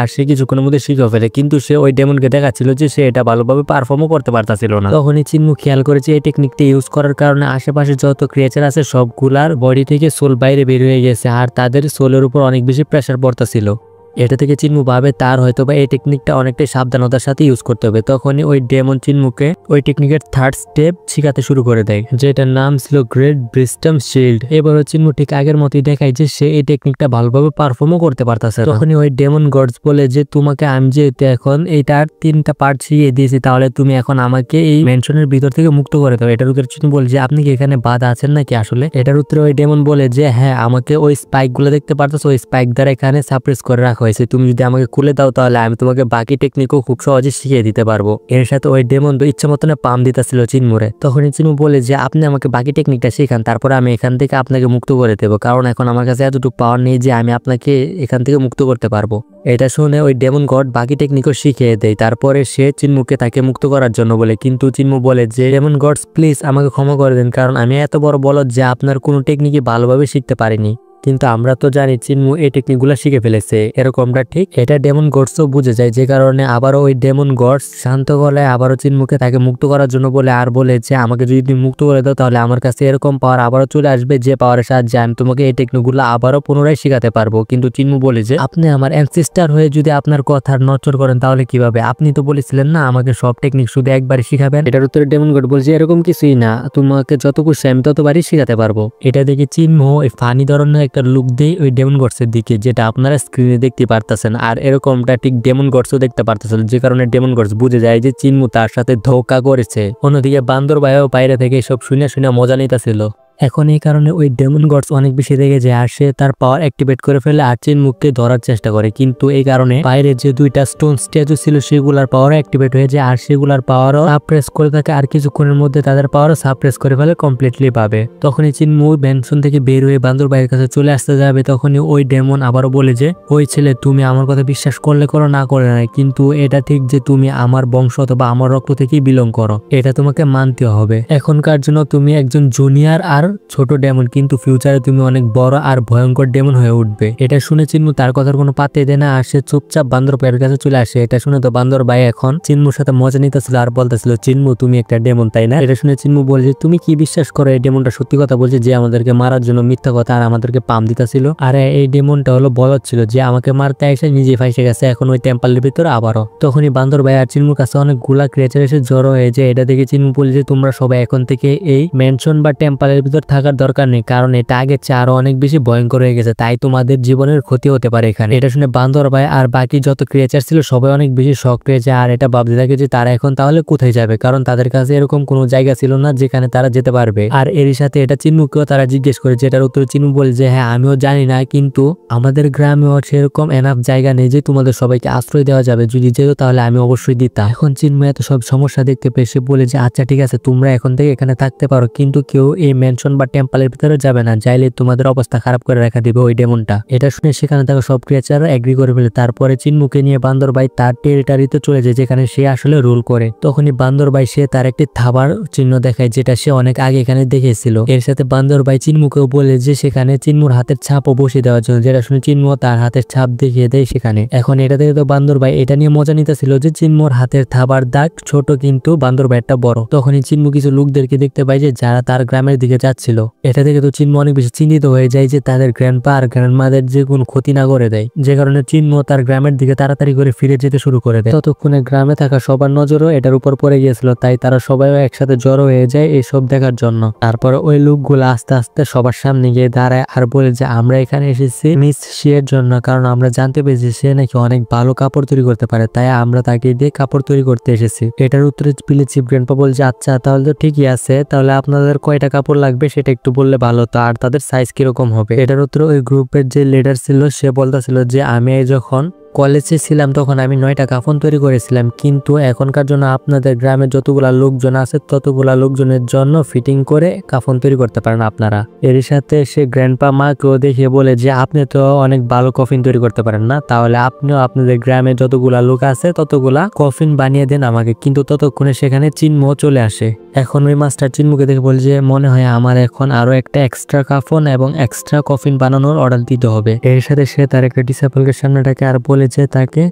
আর সে কিছুক্ষণের মধ্যে শিখে ফেলে। কিন্তু সে ওই ডেমনকে দেখাচ্ছিল যে সে এটা ভালোভাবে পারফর্মও করতে পারতাছিল না। তখনই চিনমু খেয়াল করেছে এই টেকনিকটা ইউজ করার কারণে আশেপাশে যত ক্রিয়েচার আছে সবগুলার বডি থেকে সোল বাইরে বের হয়ে গেছে, আর তাদের সোলের উপর অনেক বেশি প্রেসার পড়তাছিল। এটা থেকে চিনমু ভাবে তার হয়তো বা এই টেকনিকটা অনেকটাই সাবধানতার সাথে ইউজ করতে হবে। তখনই ওই ডেমন চিনমুকে ওই টেকনিকের থার্ড স্টেপ শিখাতে শুরু করে দেয়, যেটার নাম ছিল গ্রেট ব্রিস্টম শিল্ড। এবারও চিনমু ঠিক আগের মতোই দেখায় যে সে এই টেকনিকটা ভালোভাবে পারফর্মও করতে পারতেছে। তখনই ওই ডেমন গডস বলে যে তোমাকে আমি যেহেতু এখন এইটার 3টা পার্ট শিখিয়ে দিয়েছি তাহলে তুমি এখন আমাকে এই মেনশনের ভিতর থেকে মুক্ত করে দাও। এটার উত্তরে চিনমু বলে যে আপনি কি এখানে বাধা আছেন নাকি আসলে? এটার উত্তরে ওই ডেমন বলে যে হ্যাঁ আমাকে ওই স্পাইক গুলো দেখতে পারতেছো, ওই স্পাইক দ্বারা এখানে সাপ্রেস করে রাখা হয়েছে, তুমি যদি আমাকে খুলে দাও তাহলে আমি তোমাকে বাকি টেকনিকও খুব সহজে শিখিয়ে দিতে পারবো। এর সাথে ওই ডেমন তো ইচ্ছা মতনে পাম দিতেছিল চিনমুরে। তখনই চিনমু বলে যে আপনি আমাকে বাকি টেকনিকটা শেখান, তারপরে আমি এখান থেকে আপনাকে মুক্ত করে দেবো, কারণ এখন আমার কাছে এতটুকু পাওয়ার নেই যে আমি আপনাকে এখান থেকে মুক্ত করতে পারবো। এটা শুনে ওই ডেমন গড বাকি টেকনিকও শিখিয়ে দেয়। তারপরে সে চিনমুকে তাকে মুক্ত করার জন্য বলে, কিন্তু চিনমু বলে যে ডেমন গডস প্লিজ আমাকে ক্ষমা করে দেন, কারণ আমি এত বড় বলদ যে আপনার কোনো টেকনিকই ভালোভাবে শিখতে পারিনি। কিন্তু আমরা তো জানি চিনমু এই টেকনিকগুলো শিখে ফেলেছে, এরকমটা ঠিক এটা ডেমন গডসও বুঝে যায়, যে কারণে আবারও ওই ডেমন গডস শান্ত গলায় আবারও চিনমুকে তাকে মুক্ত করার জন্য বলে, আর বলে যে আমাকে যদি তুমি মুক্ত করে দাও তাহলে আমার কাছে এরকম পাওয়ার আবারও চলে আসবে, যে পাওয়ারের সাহায্যে আমি তোমাকে এই টেকনিকগুলো আবারও পুনরায় শিখাতে পারবো। কিন্তু চিনমু বলে যে আপনি আমার অ্যানসেস্টার হয়ে যদি আপনার কথার নচর করেন তাহলে কিভাবে? আপনি তো বলেছিলেন না আমাকে সব টেকনিক শুধু একবারই শিখাবেন। এটার উত্তরে ডেমন গড বলছে এরকম কিছুই না, তোমাকে যত খুশি আমি ততবারই শিখাতে পারবো। এটা দেখে চিনমু এই ফানি ধরনের একটা লুক দেয় ওই ডেমন গডসের দিকে, যেটা আপনারা স্ক্রিনে দেখতে পারতেছেন, আর এরকমটা ঠিক ডেমন গডসও দেখতে পারতেছেন, যে কারণে ডেমন গডস বুঝে যায় যে চিনমু তার সাথে ধোঁকা করেছে। অন্যদিকে বান্দর ভাইও বাইরে থেকে সব শুনে মজা নিতেছিল। এখন এই কারণে ওই ডেমন গডস অনেক বেশি রেগে যায়, আর সে তার পাওয়ার অ্যাক্টিভেট করে ফেলে আর চিনমুকে ধরার চেষ্টা করে। কিন্তু এই কারণে বাইরে যে 2টা স্টোন স্ট্যাচু ছিল সেগুলার পাওয়ার অ্যাক্টিভেট হয়ে যায়, আর সেগুলার পাওয়ারও সাপ্রেস করে থাকে, আর কিছুক্ষণের মধ্যে তাদের পাওয়ারও সাপ্রেস করে ফেলে কমপ্লিটলি পাবে। তখনই চিনমু ম্যানশন থেকে বের হয়ে বান্দর ভাইয়ের কাছে চলে আসতে যাবে, তখনই ওই ডেমন আবারও বলে যে ওই ছেলে তুমি আমার কথা বিশ্বাস করলে করো না করে নাই, কিন্তু এটা ঠিক যে তুমি আমার বংশ অথবা আমার রক্ত থেকেই বিলং করো, এটা তোমাকে মানতে হবে। এখনকার জন্য তুমি একজন জুনিয়র আর ছোট ডেমন, কিন্তু ফিউচারে তুমি অনেক বড় আর ভয়ঙ্কর ডেমন হয়ে উঠবে। এটা শুনে চিন্মু তার কথার কোনো পাত্তাই দেয় না, আর সে চুপচাপ বান্দর ভাইয়ের কাছে চলে আসে। এটা শুনে তো বান্দর ভাই এখন চিন্মুর সাথে মজা নিতেছিল আর বলতেছিল, চিন্মু তুমি একটা ডেমন তাই না? এটা শুনে চিন্মু বলছে, তুমি কি বিশ্বাস করো এই ডেমনটা সত্যি কথা বলছে যে আমাদেরকে মারার জন্য মিথ্যা কথা আর আমাদেরকে পাম দিতেছিল? আর এই ডেমনটা হলো বলদ ছিল যে আমাকে মারতে এসে নিজে ফাইসে গেছে এখন ওই টেম্পলের ভিতরে আবারও। তখনই বান্দর ভাই আর চিন্মুর কাছে অনেকগুলা ক্রিয়েচার এসে জড়ো হয়ে যায়। এটা দেখে চিন্মু বলে যে তোমরা সবাই এখন থেকে এই মেনশন বা টেম্পলের ভিতর থাকার দরকার নেই, কারণ এটা আগের চেয়ে আরো অনেক বেশি ভয়ঙ্কর হয়ে গেছে, তাই তোমাদের জীবনের ক্ষতি হতে পারে এখানে। এটা শুনে বান্দর ভাই আর বাকি যত ক্রিয়েচার ছিল সবাই অনেক বেশি শক পেয়ে যায় আর এটা ভাবতে থাকে যে তারা এখন তাহলে কোথায় যাবে, কারণ তাদের কাছে এরকম কোনো জায়গা ছিল না যেখানে তারা যেতে পারবে। আর এরই সাথে এটা চিন্মুকেও তারা জিজ্ঞেস করে, যেটার উত্তরে চিন্মু বলে যে হ্যাঁ আমিও জানি না, কিন্তু আমাদের গ্রামেও সেরকম এনাফ জায়গা নেই যে তোমাদের সবাইকে আশ্রয় দেওয়া যাবে, যদি যেত তাহলে আমি অবশ্যই দিতাম। এখন চিন্মু এত সব সমস্যা দেখতে পেয়ে সে বলে যে আচ্ছা ঠিক আছে তোমরা এখন থেকে এখানে থাকতে পারো, কিন্তু কেউ এই মেনশন বা টেম্পলের ভিতরে যাবে না, যাইলে তোমাদের অবস্থা খারাপ করে রাখা দিবে ওই ডেমনটা। এটা শুনে সেখানে থাকা সব ক্রিয়েচার এগ্রি করে ফেলে। তারপরে চিন্মুকে নিয়ে বান্দর ভাই তার টেরিটারিতে চলে যায় যেখানে সে আসলে রুল করে। তখনই বান্দর ভাই সে তার একটি থাবার চিহ্ন দেখায় যেটা সে অনেক আগে এখানে দেখেছিল। এর সাথে বান্দর ভাই চিন্মুকেও বলে যে সেখানে চিন্মুর হাতের ছাপও বসিয়ে দেওয়ার জন্য, যেটা শুনে চিন্মু তার হাতের ছাপ দেখিয়ে দেয় সেখানে। এখন এটা থেকে তো বান্দর ভাই এটা নিয়ে মজা নিতেছিল যে চিন্মুর হাতের থাবার দাগ ছোট কিন্তু বান্দর ভাইটা বড়। তখনই চিন্মু কিছু লোকদেরকে দেখতে পায় যে যারা তার গ্রামের দিকে যাচ্ছিল। এটা থেকে তো চিন্মু অনেক বেশি চিন্তিত হয়ে যায় যে তাদের গ্র্যান্ডপা আর গ্র্যান্ডমাদের যে কোনো ক্ষতি না করে দেয়, যে কারণে চিন্মু তার গ্রামের দিকে তাড়াতাড়ি করে ফিরে যেতে শুরু করে দেয়। ততক্ষণে গ্রামে থাকা সবার নজরও এটার উপর পড়ে গিয়েছিল, তাই তারা সবাইও একসাথে জড়ো হয়ে যায় এইসব দেখার জন্য। তারপর ওই লোকগুলো আস্তে আস্তে সবার সামনে গিয়ে দাঁড়ায় আর বলে যে আমরা এখানে এসেছি মিস শিয়ের জন্য, কারণ আমরা জানতে পেরেছি সে নাকি অনেক ভালো কাপড় তৈরি করতে পারে, তাই আমরা তাকে দিয়ে কাপড় তৈরি করতে এসেছি। এটার উত্তরে পিলে চিফ গ্র্যান্ডপা বলছে আচ্ছা তাহলে তো ঠিকই আছে, তাহলে আপনাদের কয়টা কাপড় লাগবে সেটা একটু বললে ভালো হতো, আর তাদের সাইজ কিরকম হবে। এটার উত্তরে ওই গ্রুপের যে লিডার ছিল সে বলতেছিল যে আমি যখন কলেজে ছিলাম তখন আমি 9টা কাফন তৈরি করেছিলাম, কিন্তু এখনকার জন্য আপনাদের গ্রামে যতগুলা লোকজন আছে ততগুলা লোকজনের জন্য ফিটিং করে কাফন তৈরি করতে পারেন আপনারা। এর সাথে সে গ্র্যান্ডপা মাকেও দেখিয়ে বলে যে আপনি তো অনেক ভালো কফিন তৈরি করতে পারেন না, তাহলে আপনিও আপনাদের গ্রামে যতগুলা লোক আছে ততগুলা কফিন বানিয়ে দেন আমাকে। কিন্তু ততক্ষণে সেখানে চিন্মু চলে আসে। এখন ওই মাস্টার চিন্মুকে দেখে বলে যে মনে হয় আমার এখন আরো একটা এক্সট্রা কাফন এবং এক্সট্রা কফিন বানানোর অর্ডার দিতে হবে। এর সাথে সে তার একটা ডিসেবলকে সামনে ডাকে আর বলে যে তাকে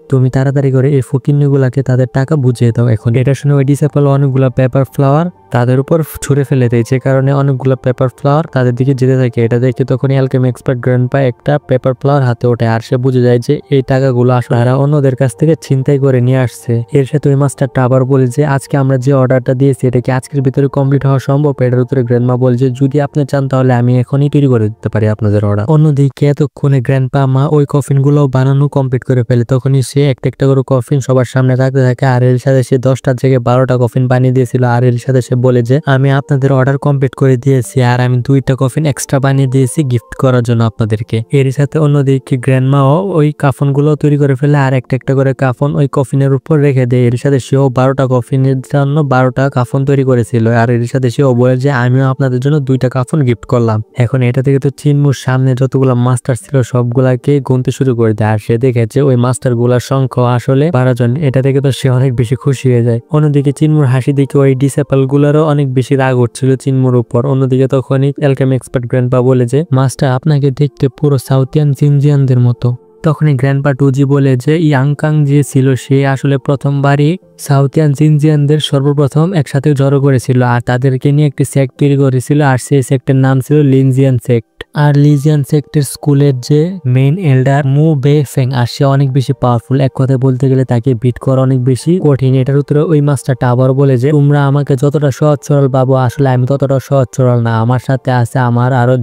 তুমি তাড়াতাড়ি করে এই ফকিন্নিগুলাকে তাদের টাকা বুঝিয়ে দাও। এখন এটা শুনে ওই ডিসেবল অনেকগুলা পেপার ফ্লাওয়ার তাদের উপর ছুঁড়ে ফেলে দেয়, যে কারণে অনেকগুলো পেপার ফ্লাওয়ার তাদের দিকে যেতে থাকে। এটা দেখে তখন অ্যালকেমি এক্সপার্ট গ্র্যান্ডপা একটা পেপার ফ্লাওয়ার হাতে ওঠে আর সে বুঝে যায় যে এই টাকাগুলো আসলে তারা অন্যদের কাছ থেকে ছিনতাই করে নিয়ে আসছে। এর সাথে ওই মাস্টারটা আবার বলে যে আজকে আমরা যে অর্ডারটা দিয়েছি এটা কি আজকের ভিতরে কমপ্লিট হওয়া সম্ভব? এটার উত্তরে গ্র্যান্ডমা বলে যে যদি আপনি চান তাহলে আমি এখনই তৈরি করে দিতে পারি আপনাদের অর্ডার। অন্যদিকে এতক্ষণে গ্র্যান্ডপা মা ওই কফিনগুলো বানানো কমপ্লিট করে ফেলে। তখনই সে একটা একটা করে কফিন সবার সামনে রাখতে থাকে আর এর সাথে সে 10টার জায়গায় 12টা কফিন বানিয়ে দিয়েছিল। আর এর সাথে সে বলে যে আমি আপনাদের অর্ডার কমপ্লিট করে দিয়েছি আর আমি 2টা কফিন এক্সট্রা বানিয়ে দিয়েছি গিফট করার জন্য আপনাদেরকে। এর সাথে অন্যদিকে গ্র্যান্ডমাও ওই কাফনগুলো তৈরি করে ফেলে আর একটা একটা করে কাফন ওই কফিনের উপর রেখে দেয়। এর সাথে সেও 12টা কফিনের জন্য 12টা কাফন তৈরি করেছিল আর এর সাথে সেও বলে যে আমিও আপনাদের জন্য 2টা কাফন গিফট করলাম। এখন এটা থেকে তো চিন্মুর সামনে যতগুলো মাস্টার ছিল সবগুলাকে গুনতে শুরু করে দেয় আর সে দেখেছে ওই মাস্টার গুলার সংখ্যা আসলে 12 জন। এটা থেকে তো সে অনেক বেশি খুশি হয়ে যায়। অন্যদিকে চিন্মুর হাসি দেখে ওই ডিসেবল গুলারও অনেক বেশি রাগ উঠছিল চিন্মুর উপর। অন্যদিকে তখনই অ্যালকেমি এক্সপার্ট গ্র্যান্ডপা বলে যে মাস্টার আপনাকে দেখতে পুরো সাউথিয়ান জিনজিয়ানদের মতো। তখনই গ্র্যান্ডপা টুজি বলে যে ইয়াংকাং যে ছিল সে আসলে প্রথমবারই সাউথিয়ান জিনজিয়ানদের সর্বপ্রথম একসাথে জড়ো করেছিল আর তাদেরকে নিয়ে একটি সেক্ট তৈরি করেছিল আর সেই সেক্টের নাম ছিল লিনজিয়ান সেক্ট। আর লিজিয়ান সেক্টের স্কুলের যে মেইন এল্ডার মু বে ফেং আর সে অনেক বেশি পাওয়ারফুল, এক কথায় বলতে গেলে তাকে বিট করা অনেক বেশি কঠিন। এটার উত্তরে ওই মাস্টারটা আবার বলে যে তোমরা আমাকে যতটা সহজ সরল পাবো আসলে আমি ততটা সহজ সরল না, আমার সাথে আছে আমার আরো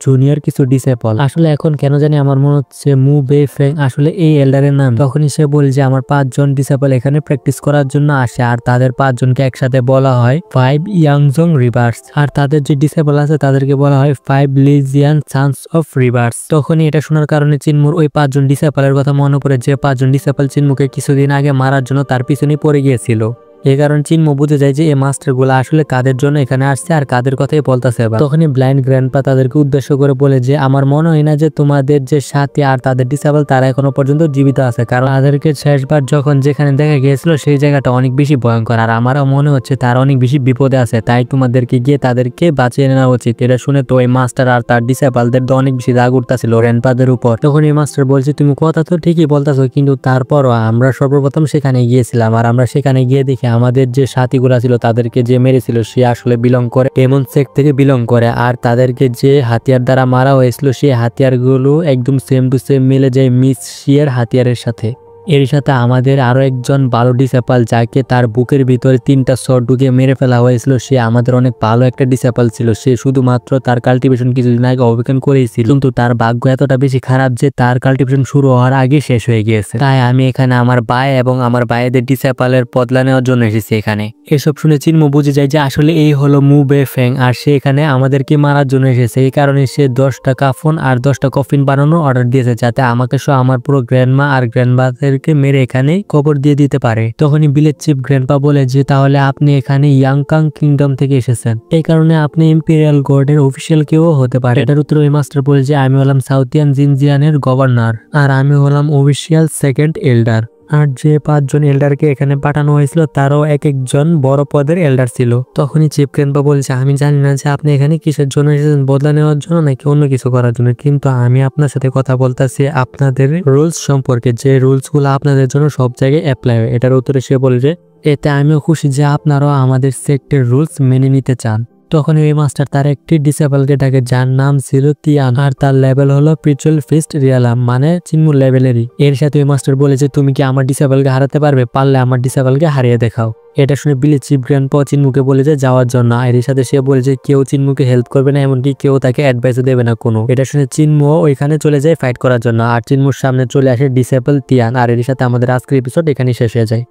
জুনিয়র কিছু ডিসেবল। আসলে এখন কেন জানি আমার মনে হচ্ছে মু বে ফেং আসলে এই এল্ডারের নাম। তখনই সে বলে যে আমার 5 জন ডিসেবল এখানে প্র্যাকটিস করার জন্য আসে আর তাদের 5 জনকে একসাথে বলা হয় 5 ইয়াংজং রিভার্স আর তাদের যে ডিসেবল আছে তাদেরকে বলা হয় 5 লিজিয়ান সান্স অফ রিভার্স। তখনই এটা শোনার কারণে চিন্মুর ওই 5 জন ডিসেবলের কথা মনে পড়ে যে 5 জন ডিসেবল চিন্মুকে কিছুদিন আগে মারার জন্য তার পিছনে পড়ে গিয়েছিল। এই কারণে চিনমু বুঝে যায় যে এই মাস্টার গুলা আসলে কাদের জন্য এখানে আসছে আর কাদের কথাই বলতেছে। তখনই ব্লাইন্ড গ্র্যান্ডপা তাদেরকে উদ্দেশ্য করে বলে যে আমার মনে হয় না যে তোমাদের যে সাথী আর তাদের ডিসেবল তারা এখনো পর্যন্ত জীবিত আছে, কারণ তাদেরকে শেষবার যখন যেখানে দেখা গিয়েছিল সেই জায়গাটা অনেক বেশি ভয়ঙ্কর আর আমারও মনে হচ্ছে তারা অনেক বেশি বিপদে আছে, তাই তোমাদেরকে গিয়ে তাদেরকে বাঁচিয়ে নেওয়া উচিত। এটা শুনে তো এই মাস্টার আর তার ডিসেবলদের তো অনেক বেশি রাগ উঠতেছিল গ্র্যান্ডপাদের উপর। তখন এই মাস্টার বলছে তুমি কথা তো ঠিকই বলতেছো, কিন্তু তারপরও আমরা সর্বপ্রথম সেখানে গিয়েছিলাম আর আমরা সেখানে গিয়ে দেখি আমাদের যে সাথীগুলা ছিল তাদেরকে যে মেরেছিল সে আসলে বিলং করে ডেমন সেক্ট থেকে বিলং করে, আর তাদেরকে যে হাতিয়ার দ্বারা মারা হয়েছিল সেই হাতিয়ারগুলো একদম সেম টু সেম মিলে যায় মিস শিয়ার হাতিয়ারের সাথে। এর সাথে আমাদের আরো একজন ভালো ডিসেবল যাকে তার বুকের ভিতরে 3টা শট ঢুকে মেরে ফেলা হয়েছিল, সে আমাদের অনেক ভালো একটা ডিসেবল ছিল। সে শুধুমাত্র তার কাল্টিভেশন কিছুদিন আগে অবকেন করেছিল, কিন্তু তার ভাগ্য এতটা বেশি খারাপ যে তার কাল্টিভেশন শুরু হওয়ার আগে শেষ হয়ে গিয়েছে। তাই আমি এখানে আমার ভাই এবং আমার ভাইদের ডিসেবলের বদলা নেওয়ার জন্য এসেছি এখানে। এসব শুনে চিনমু বুঝে যায় যে আসলে এই হলো মু বে ফ্যাং আর সে এখানে আমাদেরকে মারার জন্য এসেছে। এই কারণে সে 10টা কাফন আর 10টা কফিন বানানোর অর্ডার দিয়েছে, যাতে আমাকে সহ আমার পুরো গ্র্যান্ডমা আর গ্র্যান্ডবাদেরকে মেরে এখানে কবর দিয়ে দিতে পারে। তখনই ভিলেজ চিফ গ্র্যান্ডপা বলে যে তাহলে আপনি এখানে ইয়াংকাং কিংডম থেকে এসেছেন, এই কারণে আপনি ইম্পেরিয়াল গর্ডের অফিসিয়াল কেউ হতে পারে। এটার উত্তরে ওই মাস্টার বলে যে আমি হলাম সাউথিয়ান জিনজিয়ানের গভর্নর আর আমি হলাম অফিসিয়াল সেকেন্ড এল্ডার। আর যে 5 জন এল্ডারকে এখানে পাঠানো হয়েছিল তারও এক একজন বড় পদের এল্ডার ছিল। তখনই চিফ গ্র্যান্ডপা বলছে আমি জানি না যে আপনি এখানে কিসের জন্য এসেছেন, বদলা নেওয়ার জন্য নাকি অন্য কিছু করার জন্য, কিন্তু আমি আপনার সাথে কথা বলতেছি আপনাদের রুলস সম্পর্কে, যে রুলস গুলো আপনাদের জন্য সব জায়গায় অ্যাপ্লাই হয়। এটার উত্তরে সে বলে যে এতে আমিও খুশি যে আপনারাও আমাদের সেক্টর রুলস মেনে নিতে চান। তখন ওই মাস্টার তার একটি ডিসেবলকে ডাকে যার নাম ছিল তিয়ান আর তার লেভেল হলো পিচুয়াল ফিস্ট রিয়ালাম, মানে চিনমু লেভেলেরই। এর সাথে ওই মাস্টার বলেছে তুমি কি আমার ডিসেবলকে হারাতে পারবে, পারলে আমার ডিসেবলকে হারিয়ে দেখাও। এটা শুনে ভিলেজ চিফ গ্র্যান্ডপা চিনমুকে বলে যে যাওয়ার জন্য, আর এর সাথে সে বলে যে কেউ চিনমুকে হেল্প করবে না, এমনকি কেউ তাকে অ্যাডভাইসও দেবে না কোনো। এটা শুনে চিনমু ওইখানে চলে যায় ফাইট করার জন্য আর চিনমুর সামনে চলে আসে ডিসেবল তিয়ান। আর এর সাথে আমাদের আজকের এপিসোড এখানে শেষ হয়ে যায়।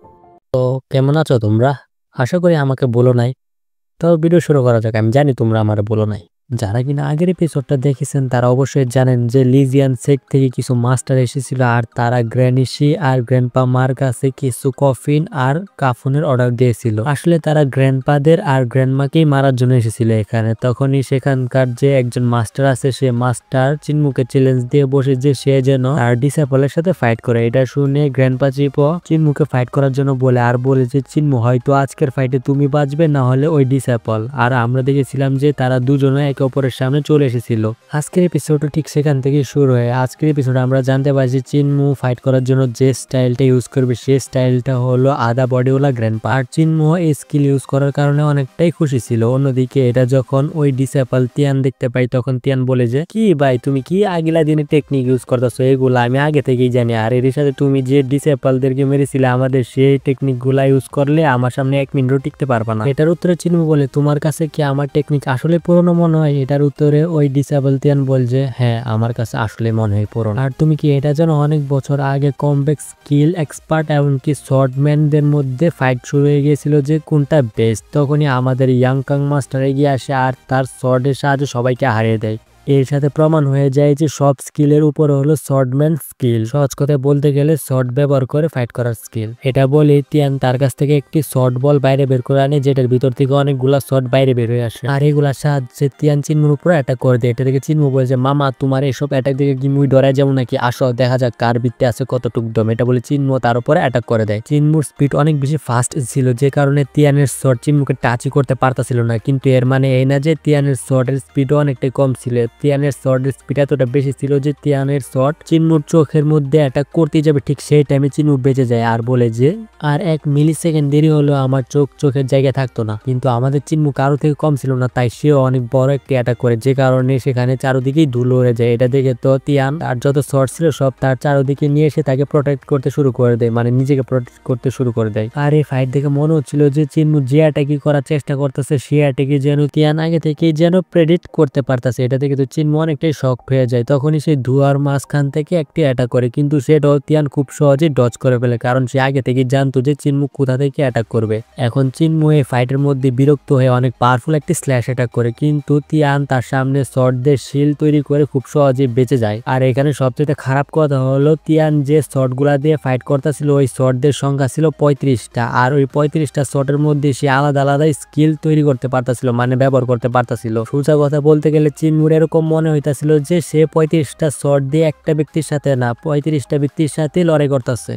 তো কেমন আছো তোমরা? আশা করি আমাকে বলো নাই। তো ভিডিও শুরু করা যাক। আমি জানি তোমরা আমার বলো নাই। যারা কিনা আগের এপিসোডটা দেখেছেন তারা অবশ্যই জানেন যে লিজিয়ান সেক্ট থেকে কিছু মাস্টার এসেছিল আর তারা গ্র্যানিশি আর গ্র্যান্ডপা মার কাছে কিছু কফিন আর কাফনের অর্ডার দিয়েছিল। আসলে তারা গ্র্যান্ডপাদের আর গ্র্যান্ডমাকেই মারার জন্য এসেছিল এখানে। তখনই সেখানকার যে একজন মাস্টার আছে সে মাস্টার চিনমুকে চ্যালেঞ্জ দিয়ে বসে যে সে যেন আর ডিসেবলের সাথে ফাইট করে। এটা শুনে গ্র্যান্ডপা চিপও চিনমুকে ফাইট করার জন্য বলে আর বলে যে চিনমু হয়তো আজকের ফাইটে তুমি বাঁচবে, না হলে ওই ডিসেবল। আর আমরা দেখেছিলাম যে তারা দুজনে একে অপরের সামনে চলে এসেছিল। আজকের এপিসোডটা ঠিক সেখান থেকে শুরু হয়। আজকের এপিসোডে আমরা জানতে পারছি চিনমু ফাইট করার জন্য যে স্টাইলটা ইউজ করবে সেই স্টাইলটা হলো আধা বডিওয়ালা গ্র্যান্ডপা। আর চিনমু এই স্কিল ইউজ করার কারণে অনেকটাই খুশি ছিল। অন্যদিকে এটা যখন ওই ডিসেবল তিয়ান দেখতে পাই তখন তিয়ান বলে যে কি ভাই তুমি কি আগিলা দিনে টেকনিক ইউজ করতেছো, এগুলো আমি আগে থেকেই জানি। আর এর সাথে তুমি যে ডিসেবলদেরকে মেরেছিলে আমাদের সেই টেকনিক গুলা ইউজ করলে আমার সামনে 1 মিনিটও টিকতে পারবা না। এটার উত্তরে চিনমু বলে তোমার কাছে কি আমার টেকনিক আসলে পুরনো মনে হয়? এটার উত্তরে ওই ডিসেবল তিয়ান বলছে হ্যাঁ আমার কাছে আসলে মনে হয় পুরনো। আর তুমি কি এটা যেন অনেক বছর আগে কমব্যাক স্কিল এক্সপার্ট এমনকি শর্টম্যানদের মধ্যে ফাইট শুরু হয়ে গিয়েছিল যে কোনটা বেস্ট। তখনই আমাদের ইয়াংকাং মাস্টার এগিয়ে আসে আর তার শর্টের সাহায্যে সবাইকে হারিয়ে দেয়। এর সাথে প্রমাণ হয়ে যায় যে সব স্কিলের উপরে হলো শর্টম্যান স্কিল, সহজ কথা বলতে গেলে শর্ট ব্যবহার করে ফাইট করার স্কিল। এটা বলে তিয়ান তার কাছ থেকে একটি শর্ট বল বাইরে বের করে আনে যেটার ভিতর থেকে অনেকগুলা শর্ট বাইরে বের হয়ে আসে। আর এগুলার সাহায্যে তিয়ান চিনমুর উপরে অ্যাটাক করে দেয়। এটা থেকে চিনমু বলছে মামা তোমার এসব অ্যাটাক দেখে কি মুই ডরাই যেমন নাকি, আসো দেখা যাক কার ভিত্তে আছে কতটুক দম। এটা বলে চিনমু তার উপরে অ্যাটাক করে দেয়। চিনমুর স্পিড অনেক বেশি ফাস্ট ছিল যে কারণে তিয়ানের শর্ট চিনমুকে টাচই করতে পারতাছিল না, কিন্তু এর মানে এই না যে তিয়ানের শর্টের স্পিডও অনেকটাই কম ছিল। তিয়ানের শর্টের স্পিড এতটা বেশি ছিল যে তিয়ানের শর্ট চিনমুর চোখের মধ্যে অ্যাটাক করতে যাবে ঠিক সেই টাইমে চিনমু বেঁচে যায় আর বলে যে আর 1 মিলি সেকেন্ড দেরি হলেও আমার চোখের জায়গায় থাকতো না। কিন্তু আমাদের চিনমু কারো থেকে কম ছিল না, তাই সেও অনেক বড় একটি অ্যাটাক করে যে কারণে সেখানে চারদিকেই ধুলো উড়ে যায়। এটা দেখে তো তিয়ান আর যত শর্ট ছিল সব তার চারদিকে নিয়ে এসে তাকে প্রোটেক্ট করতে শুরু করে দেয়, মানে নিজেকে প্রোটেক্ট করতে শুরু করে দেয়। আর এই ফাইট দেখে মনে হচ্ছিল যে চিনমু যে অ্যাটাকই করার চেষ্টা করতেছে সে অ্যাটাকই যেন তিয়ান আগে থেকেই যেন প্রেডিক্ট করতে পারতেছে। এটা থেকে তো কিন্তু চিনমু অনেকটাই শক হয়ে যায়। তখনই সেই ধোঁয়ার মাঝখান থেকে একটি অ্যাটাক করে, কিন্তু সেটাও তিয়ান খুব সহজেই ডজ করে ফেলে, কারণ সে আগে থেকে জানতো যে চিনমু কোথা থেকে অ্যাটাক করবে। এখন চিনমু এই ফাইটের মধ্যে বিরক্ত হয়ে অনেক পাওয়ারফুল একটি স্ল্যাশ অ্যাটাক করে, কিন্তু তিয়ান তার সামনে শর্ট দিয়ে শিল্ড তৈরি করে খুব সহজেই বেঁচে যায়। আর এখানে সবচেয়ে খারাপ কথা হলো তিয়ান যে শর্টগুলা দিয়ে ফাইট করতেছিল ওই শর্টদের সংখ্যা ছিল 35টা, আর ওই 35টা শর্টের মধ্যে সে আলাদা আলাদা স্কিল তৈরি করতে পারতাছিল, মানে ব্যবহার করতে পারতাছিল। সোজা কথা বলতে গেলে চিনমুর এরকম মনে হইতাছিল যে সে 35টা শর্ট দিয়ে একটা ব্যক্তির সাথে না 35টা ব্যক্তির সাথে লড়াই করতেছে।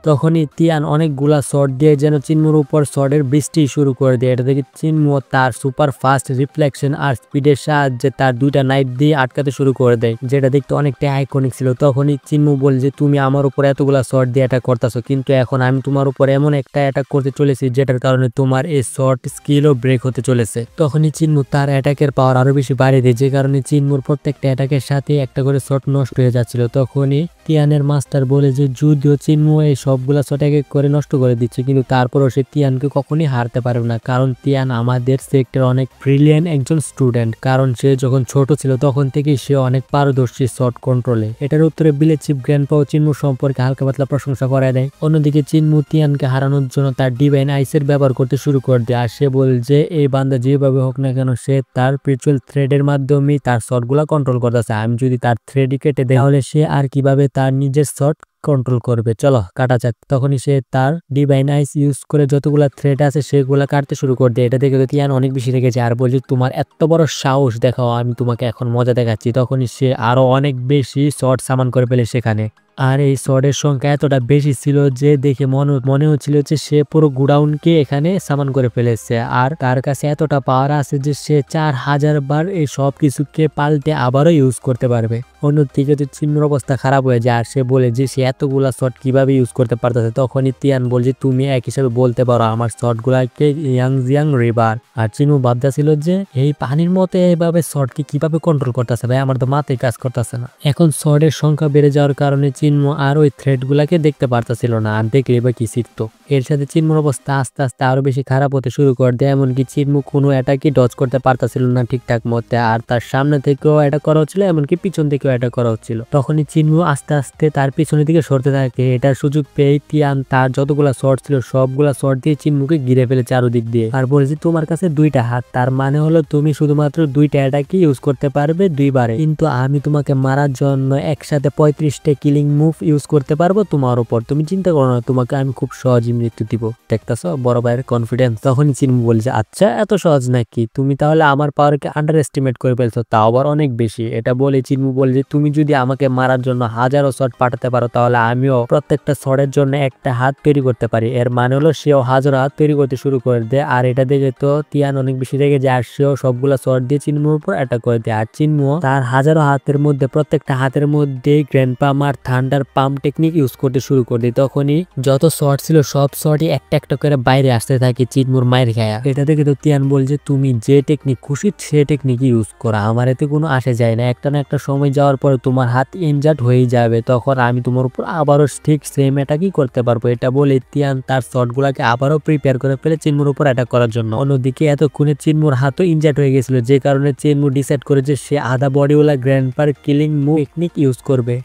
তখনই তিয়ান অনেকগুলা শট দিয়ে যেন চিনমুর উপর শটের বৃষ্টি শুরু করে দেয়। এটা দেখে চিনমু তার সুপার ফাস্ট রিফ্লেকশন আর স্পিডের সাহায্যে তার দুইটা নাইফ দিয়ে আটকাতে শুরু করে দেয়, যেটা দেখতে অনেকটা আইকনিক ছিল। তখনই চিনমু বলে যে তুমি আমার উপর এতগুলা শট দিয়ে অ্যাটাক করতেছো, কিন্তু এখন আমি তোমার উপর এমন একটা অ্যাটাক করতে চলেছি যেটার কারণে তোমার এই শর্ট স্কিলও ব্রেক হতে চলেছে। তখনই চিনমু তার অ্যাটাকের পাওয়ার আরো বেশি বাড়িয়ে দেয়, যে কারণে চিনমুর প্রত্যেকটা অ্যাটাকের সাথে একটা করে শট নষ্ট হয়ে যাচ্ছিল। তখনই তিয়ানের মাস্টার বলে যে যদিও চিনমু এই সবগুলা শট এক এক করে নষ্ট করে দিচ্ছে, কিন্তু তারপরও সে তিয়ানকে কখনই হারতে পারবে না, কারণ তিয়ান আমাদের সেক্টর অনেক ব্রিলিয়ান্ট একজন স্টুডেন্ট, কারণ সে যখন ছোট ছিল তখন থেকেই সে অনেক পারদর্শী শট কন্ট্রোলে। এটার উত্তরে বিলেজ চিফ গ্র্যান্ডপা ও চিনমু সম্পর্কে হালকা পাতলা প্রশংসা করায় দেয়। অন্যদিকে চিনমু তিয়ানকে হারানোর জন্য তার ডিভাইন আইসের ব্যবহার করতে শুরু করে দেয়, আর সে বলে যে এই বান্দা যেভাবে হোক না কেন সে তার স্পিরিচুয়াল থ্রেডের মাধ্যমেই তার শটগুলা কন্ট্রোল করতেছে। আমি যদি তার থ্রেডই কেটে দেয় তাহলে সে আর কিভাবে তার নিজের শট কন্ট্রোল করবে, চলো কাটা যাক। তখনই সে তার ডিভাইন আইস ইউজ করে যতগুলা থ্রেড আছে সেগুলা কাটতে শুরু করে দেয়। এটা দেখে তিয়ান অনেক বেশি রেগেছে আর বলছে তোমার এত বড় সাহস দেখাও, আমি তোমাকে এখন মজা দেখাচ্ছি। তখনই সে আরো অনেক বেশি শর্ট সামান করে ফেলে সেখানে, আর এই শর্টের সংখ্যা এতটা বেশি ছিল যে দেখে মনে হচ্ছিল যে সে পুরো গোডাউনকে এখানে সামান করে ফেলেছে, আর তার কাছে এতটা পাওয়ার আছে যে সে 4000 বার এই সব কিছুকে পাল্টে আবারও ইউজ করতে পারবে। অন্যদিকে তো চিন্মুর অবস্থা খারাপ হয়ে যায়, আর সে বলে যে সে এতগুলা শট কিভাবে ইউজ করতে পারতেছে। তখনই তিয়ান বলছে তুমি এক হিসাবে বলতে পারো আমার শটগুলাকে ইয়াং রিভার। আর চিনু ভাবতেছিল যে এই পানির মতো এইভাবে শটকে কিভাবে কন্ট্রোল করতেছে, ভাই আমার তো মাথায় কাজ করতেছে না। এখন শটের সংখ্যা বেড়ে যাওয়ার কারণে চিনমু আর ওই থ্রেড গুলাকে দেখতে পারতেছিল না, আর দেখলে বা কি শিখতো। এর সাথে চিনমুর অবস্থা আস্তে আস্তে আরো বেশি খারাপ হতে শুরু করে দেয়, এমনকি চিনমু কোনো অ্যাটাকই ডজ করতে পারতেছিল না ঠিকঠাক মতে, আর তার সামনে থেকেও অ্যাটাক করা হচ্ছিল, এমনকি পিছন থেকেও অ্যাটাক করা হচ্ছিল। তখনই চিনমু আস্তে আস্তে তার পিছনের দিকে সরতে থাকে। এটার সুযোগ পেয়ে তিয়ান তার যতগুলা শট ছিল সবগুলা শট দিয়ে চিনমুকে ঘিরে ফেলে চারদিক দিয়ে, আর বলেছে তোমার কাছে দুইটা হাত, তার মানে হলো তুমি শুধুমাত্র দুইটা অ্যাটাকই ইউজ করতে পারবে দুইবারে, কিন্তু আমি তোমাকে মারার জন্য একসাথে 35টা কিলিং মুভ ইউজ করতে পারবো তোমার উপর, তুমি চিন্তা করো না, তোমাকে আমি খুব সহজেই মৃত্যু দিব। দেখতেছো বড় ভাইয়ের কনফিডেন্স। তখনই চিনমু বলছে আচ্ছা এত সহজ নাকি, তুমি তাহলে আমার পাওয়ারকে আন্ডার এস্টিমেট করে ফেলছো, তাও আবার অনেক বেশি। এটা বলে চিনমু বলছে তুমি যদি আমাকে মারার জন্য হাজারো শট পাঠাতে পারো তাহলে আমিও প্রত্যেকটা শটের জন্য একটা হাত তৈরি করতে পারি। এর মানে হলো সেও হাজারো হাত তৈরি করতে শুরু করে দেয়, আর এটা দেখে তো তিয়ান অনেক বেশি রেগে যায়, আর সেও সবগুলা শট দিয়ে চিনমুর উপর অ্যাটাক করে দেয়। আর চিনমু তার হাজারো হাতের মধ্যে প্রত্যেকটা হাতের মধ্যে গ্র্যান্ড পাম আর থান্ডার পাম্প টেকনিক ইউজ করতে শুরু করে দেয়। তখনই যত শট ছিল সব শটই একটা একটা করে বাইরে আসতে থাকে চিনমুর মায়ের খায়া। এটা দেখে তো তিয়ান বলছে তুমি যে টেকনিক খুশি সে টেকনিক ইউজ করো, আমার এতে কোনো আসে যায় না, একটা না একটা সময় যাওয়ার পরে তোমার হাত ইনজার্ড হয়ে যাবে, তখন আমি তোমার উপর আবারও ঠিক সেম অ্যাটাকই করতে পারবো। এটা বলে তিয়ান তার শটগুলাকে আবারও প্রিপেয়ার করে ফেলে চিনমুর উপর অ্যাটাক করার জন্য। অন্যদিকে এতক্ষণে চিনমুর হাতও ইনজার্ড হয়ে গেছিল, যে কারণে চিনমু ডিসাইড করে যে সে আধা বডিওয়ালা গ্র্যান্ডপার কিলিং মুভ টেকনিক ইউজ করবে।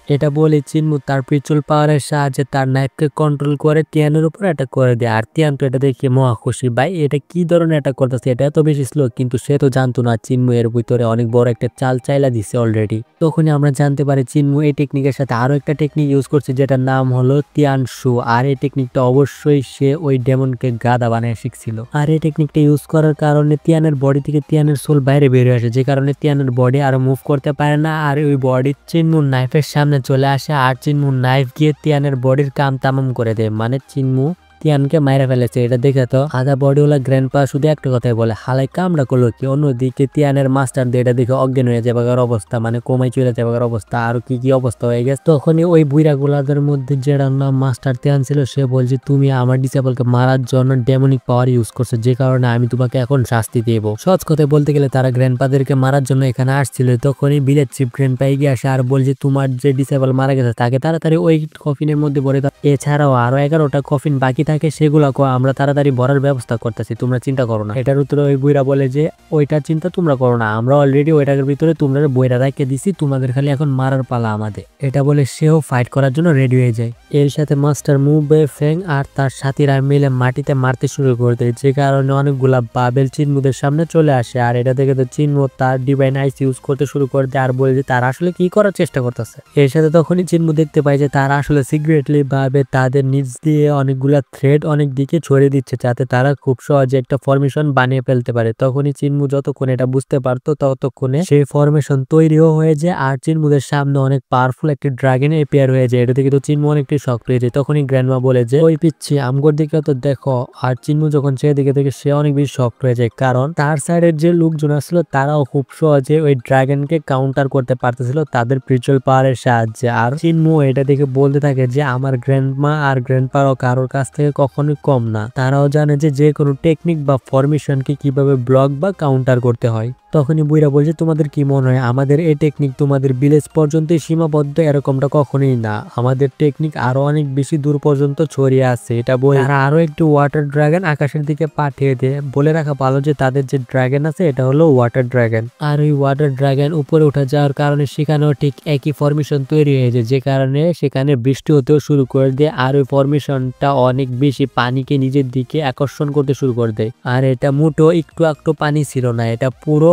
এটা বলে চিনমু তার পিছল পাওয়ারের সাহায্যে তার নাইফকে কন্ট্রোল করে তিয়ানের উপর অ্যাটাক করে দেয়। আর তিয়ান তো এটা দেখে মহা খুশি, ভাই এটা কি ধরনের অ্যাটাক করতেছে, এটা এত বেশি স্লো, কিন্তু সে তো জানতো না চিনমু এর ভিতরে অনেক বড় একটা চাল চাইলা দিছে অলরেডি। তখনই আমরা জানতে পারি চিনমু এই টেকনিকের সাথে আরো একটা টেকনিক ইউজ করছে যেটার নাম হলো তিয়ান শু, আর এই টেকনিকটা অবশ্যই সে ওই ডেমনকে গাদা বানিয়ে শিখছিল। আর এই টেকনিকটা ইউজ করার কারণে তিয়ানের বডি থেকে তিয়ানের সোল বাইরে বেরিয়ে আসে, যে কারণে তিয়ানের বডি আরো মুভ করতে পারে না, আর ওই বডি চিনমুর নাইফের সামনে চলে আসে, আর চিনমু নাইফ গিয়ে তিয়ানের বডির কাম তামাম করে দেয়, মানে চিনমু তিয়ানকে মাইরা ফেলেছে। এটা দেখে তো আধা বডিওয়ালা গ্র্যান্ডপা শুধু একটা কথাই বলে হালাই কামড়া করলো কি। অন্যদিকে তিয়ানের মাস্টার দিয়ে এটা দেখে অজ্ঞান হয়ে যাবার অবস্থা, মানে কমাই চলে যাবার অবস্থা, আর কি অবস্থা হয়ে গেছে। তখনই ওই বুইরা গুলাদের মধ্যে যেটার নাম মাস্টার তিয়ান ছিল সে বলছে তুমি আমার ডিসেবলকে মারার জন্য ডেমনিক পাওয়ার ইউজ করছো, যে কারণে আমি তোমাকে এখন শাস্তি দেব। সহজ কথায় বলতে গেলে তারা গ্র্যান্ডপাদেরকে মারার জন্য এখানে আসছিল। তখনই ভিলেজ চিফ গ্র্যান্ডপা এগিয়ে আসে আর বলছে তোমার যে ডিসেবল মারা গেছে তাকে তাড়াতাড়ি ওই কফিনের মধ্যে ভরে দাও, এছাড়াও আরো 11টা কফিন বাকি থাকে সেগুলো আমরা তাড়াতাড়ি ভরার ব্যবস্থা করতেছি, তোমরা চিন্তা করো না। এটার উত্তরে ওই বুইরা বলে যে ওইটার চিন্তা তোমরা করো না, আমরা অলরেডি ওইটার ভিতরে তোমরা বইরা রাখিয়ে দিছি, তোমাদের খালি এখন মারার পালা আমাদের। এটা বলে সেও ফাইট করার জন্য রেডি হয়ে যায়। এর সাথে মাস্টার মু বে ফ্যাং আর তার সাথীরা মিলে মাটিতে মারতে শুরু করে দেয়, যে কারণে অনেকগুলা বাবেল চিনমুদের সামনে চলে আসে। আর এটা দেখে তো চিনমু তার ডিভাইন আইস ইউজ করতে শুরু করে দেয় আর বলে যে তারা আসলে কি করার চেষ্টা করতেছে। এর সাথে তখনই চিনমু দেখতে পায় যে তারা আসলে সিক্রেটলি ভাবে তাদের নিজ দিয়ে অনেকগুলা থ্রেড অনেক দিকে ছড়িয়ে দিচ্ছে, যাতে তারা খুব সহজে একটা ফরমেশন বানিয়ে ফেলতে পারে। তখনই চিনমু যতক্ষণ এটা বুঝতে পারতো ততক্ষণে সেই ফরমেশন তৈরিও হয়ে যায় আর চিনমুদের সামনে অনেক পাওয়ারফুল একটি ড্রাগন এপিয়ার হয়ে যায়। এটা থেকে তো চিনমু অনেকটি শক পেয়ে যায়। তখনই গ্র্যান্ডমা বলে যে ওই পিচ্ছি আমগোর দিকে তো দেখো। আর চিনমু যখন সে দিকে থেকে সে অনেক বেশি শক হয়ে যায়, কারণ তার সাইডের যে লোকজন আসলো তারাও খুব সহজে ওই ড্রাগনকে কাউন্টার করতে পারতেছিল তাদের স্পিরিচুয়াল পাওয়ারের সাহায্যে। আর চিনমু এটা দেখে বলতে থাকে যে আমার গ্র্যান্ডমা আর গ্র্যান্ডপাও কারোর কাছ থেকে কখনোই কম না, তারাও জানে যে কোনো টেকনিক বা ফরমেশনকে কিভাবে ব্লক বা কাউন্টার করতে হয়। তখনই বুইরা বলছে তোমাদের কি মনে হয় আমাদের এই টেকনিক তোমাদের ভিলেজ পর্যন্তই সীমাবদ্ধ? এরকমটা কখনোই না, আমাদের টেকনিক আরো অনেক বেশি দূর পর্যন্ত ছড়িয়ে আছে। এটা বলে আরো একটু ওয়াটার ড্রাগন আকাশের দিকে পাঠিয়ে দেয়। বলে রাখা ভালো যে তাদের যে ড্রাগন আছে এটা হলো ওয়াটার ড্রাগন, আর ওই ওয়াটার ড্রাগন উপরে উঠে যাওয়ার কারণে সেখানেও ঠিক একই ফরমেশন তৈরি হয়েছে, যে কারণে সেখানে বৃষ্টি হতেও শুরু করে দেয়। আর ওই ফরমেশনটা অনেক বেশি পানিকে নিজের দিকে আকর্ষণ করতে শুরু করে দেয়। আর এটা মোটো একটু পানি ছিল না, এটা পুরো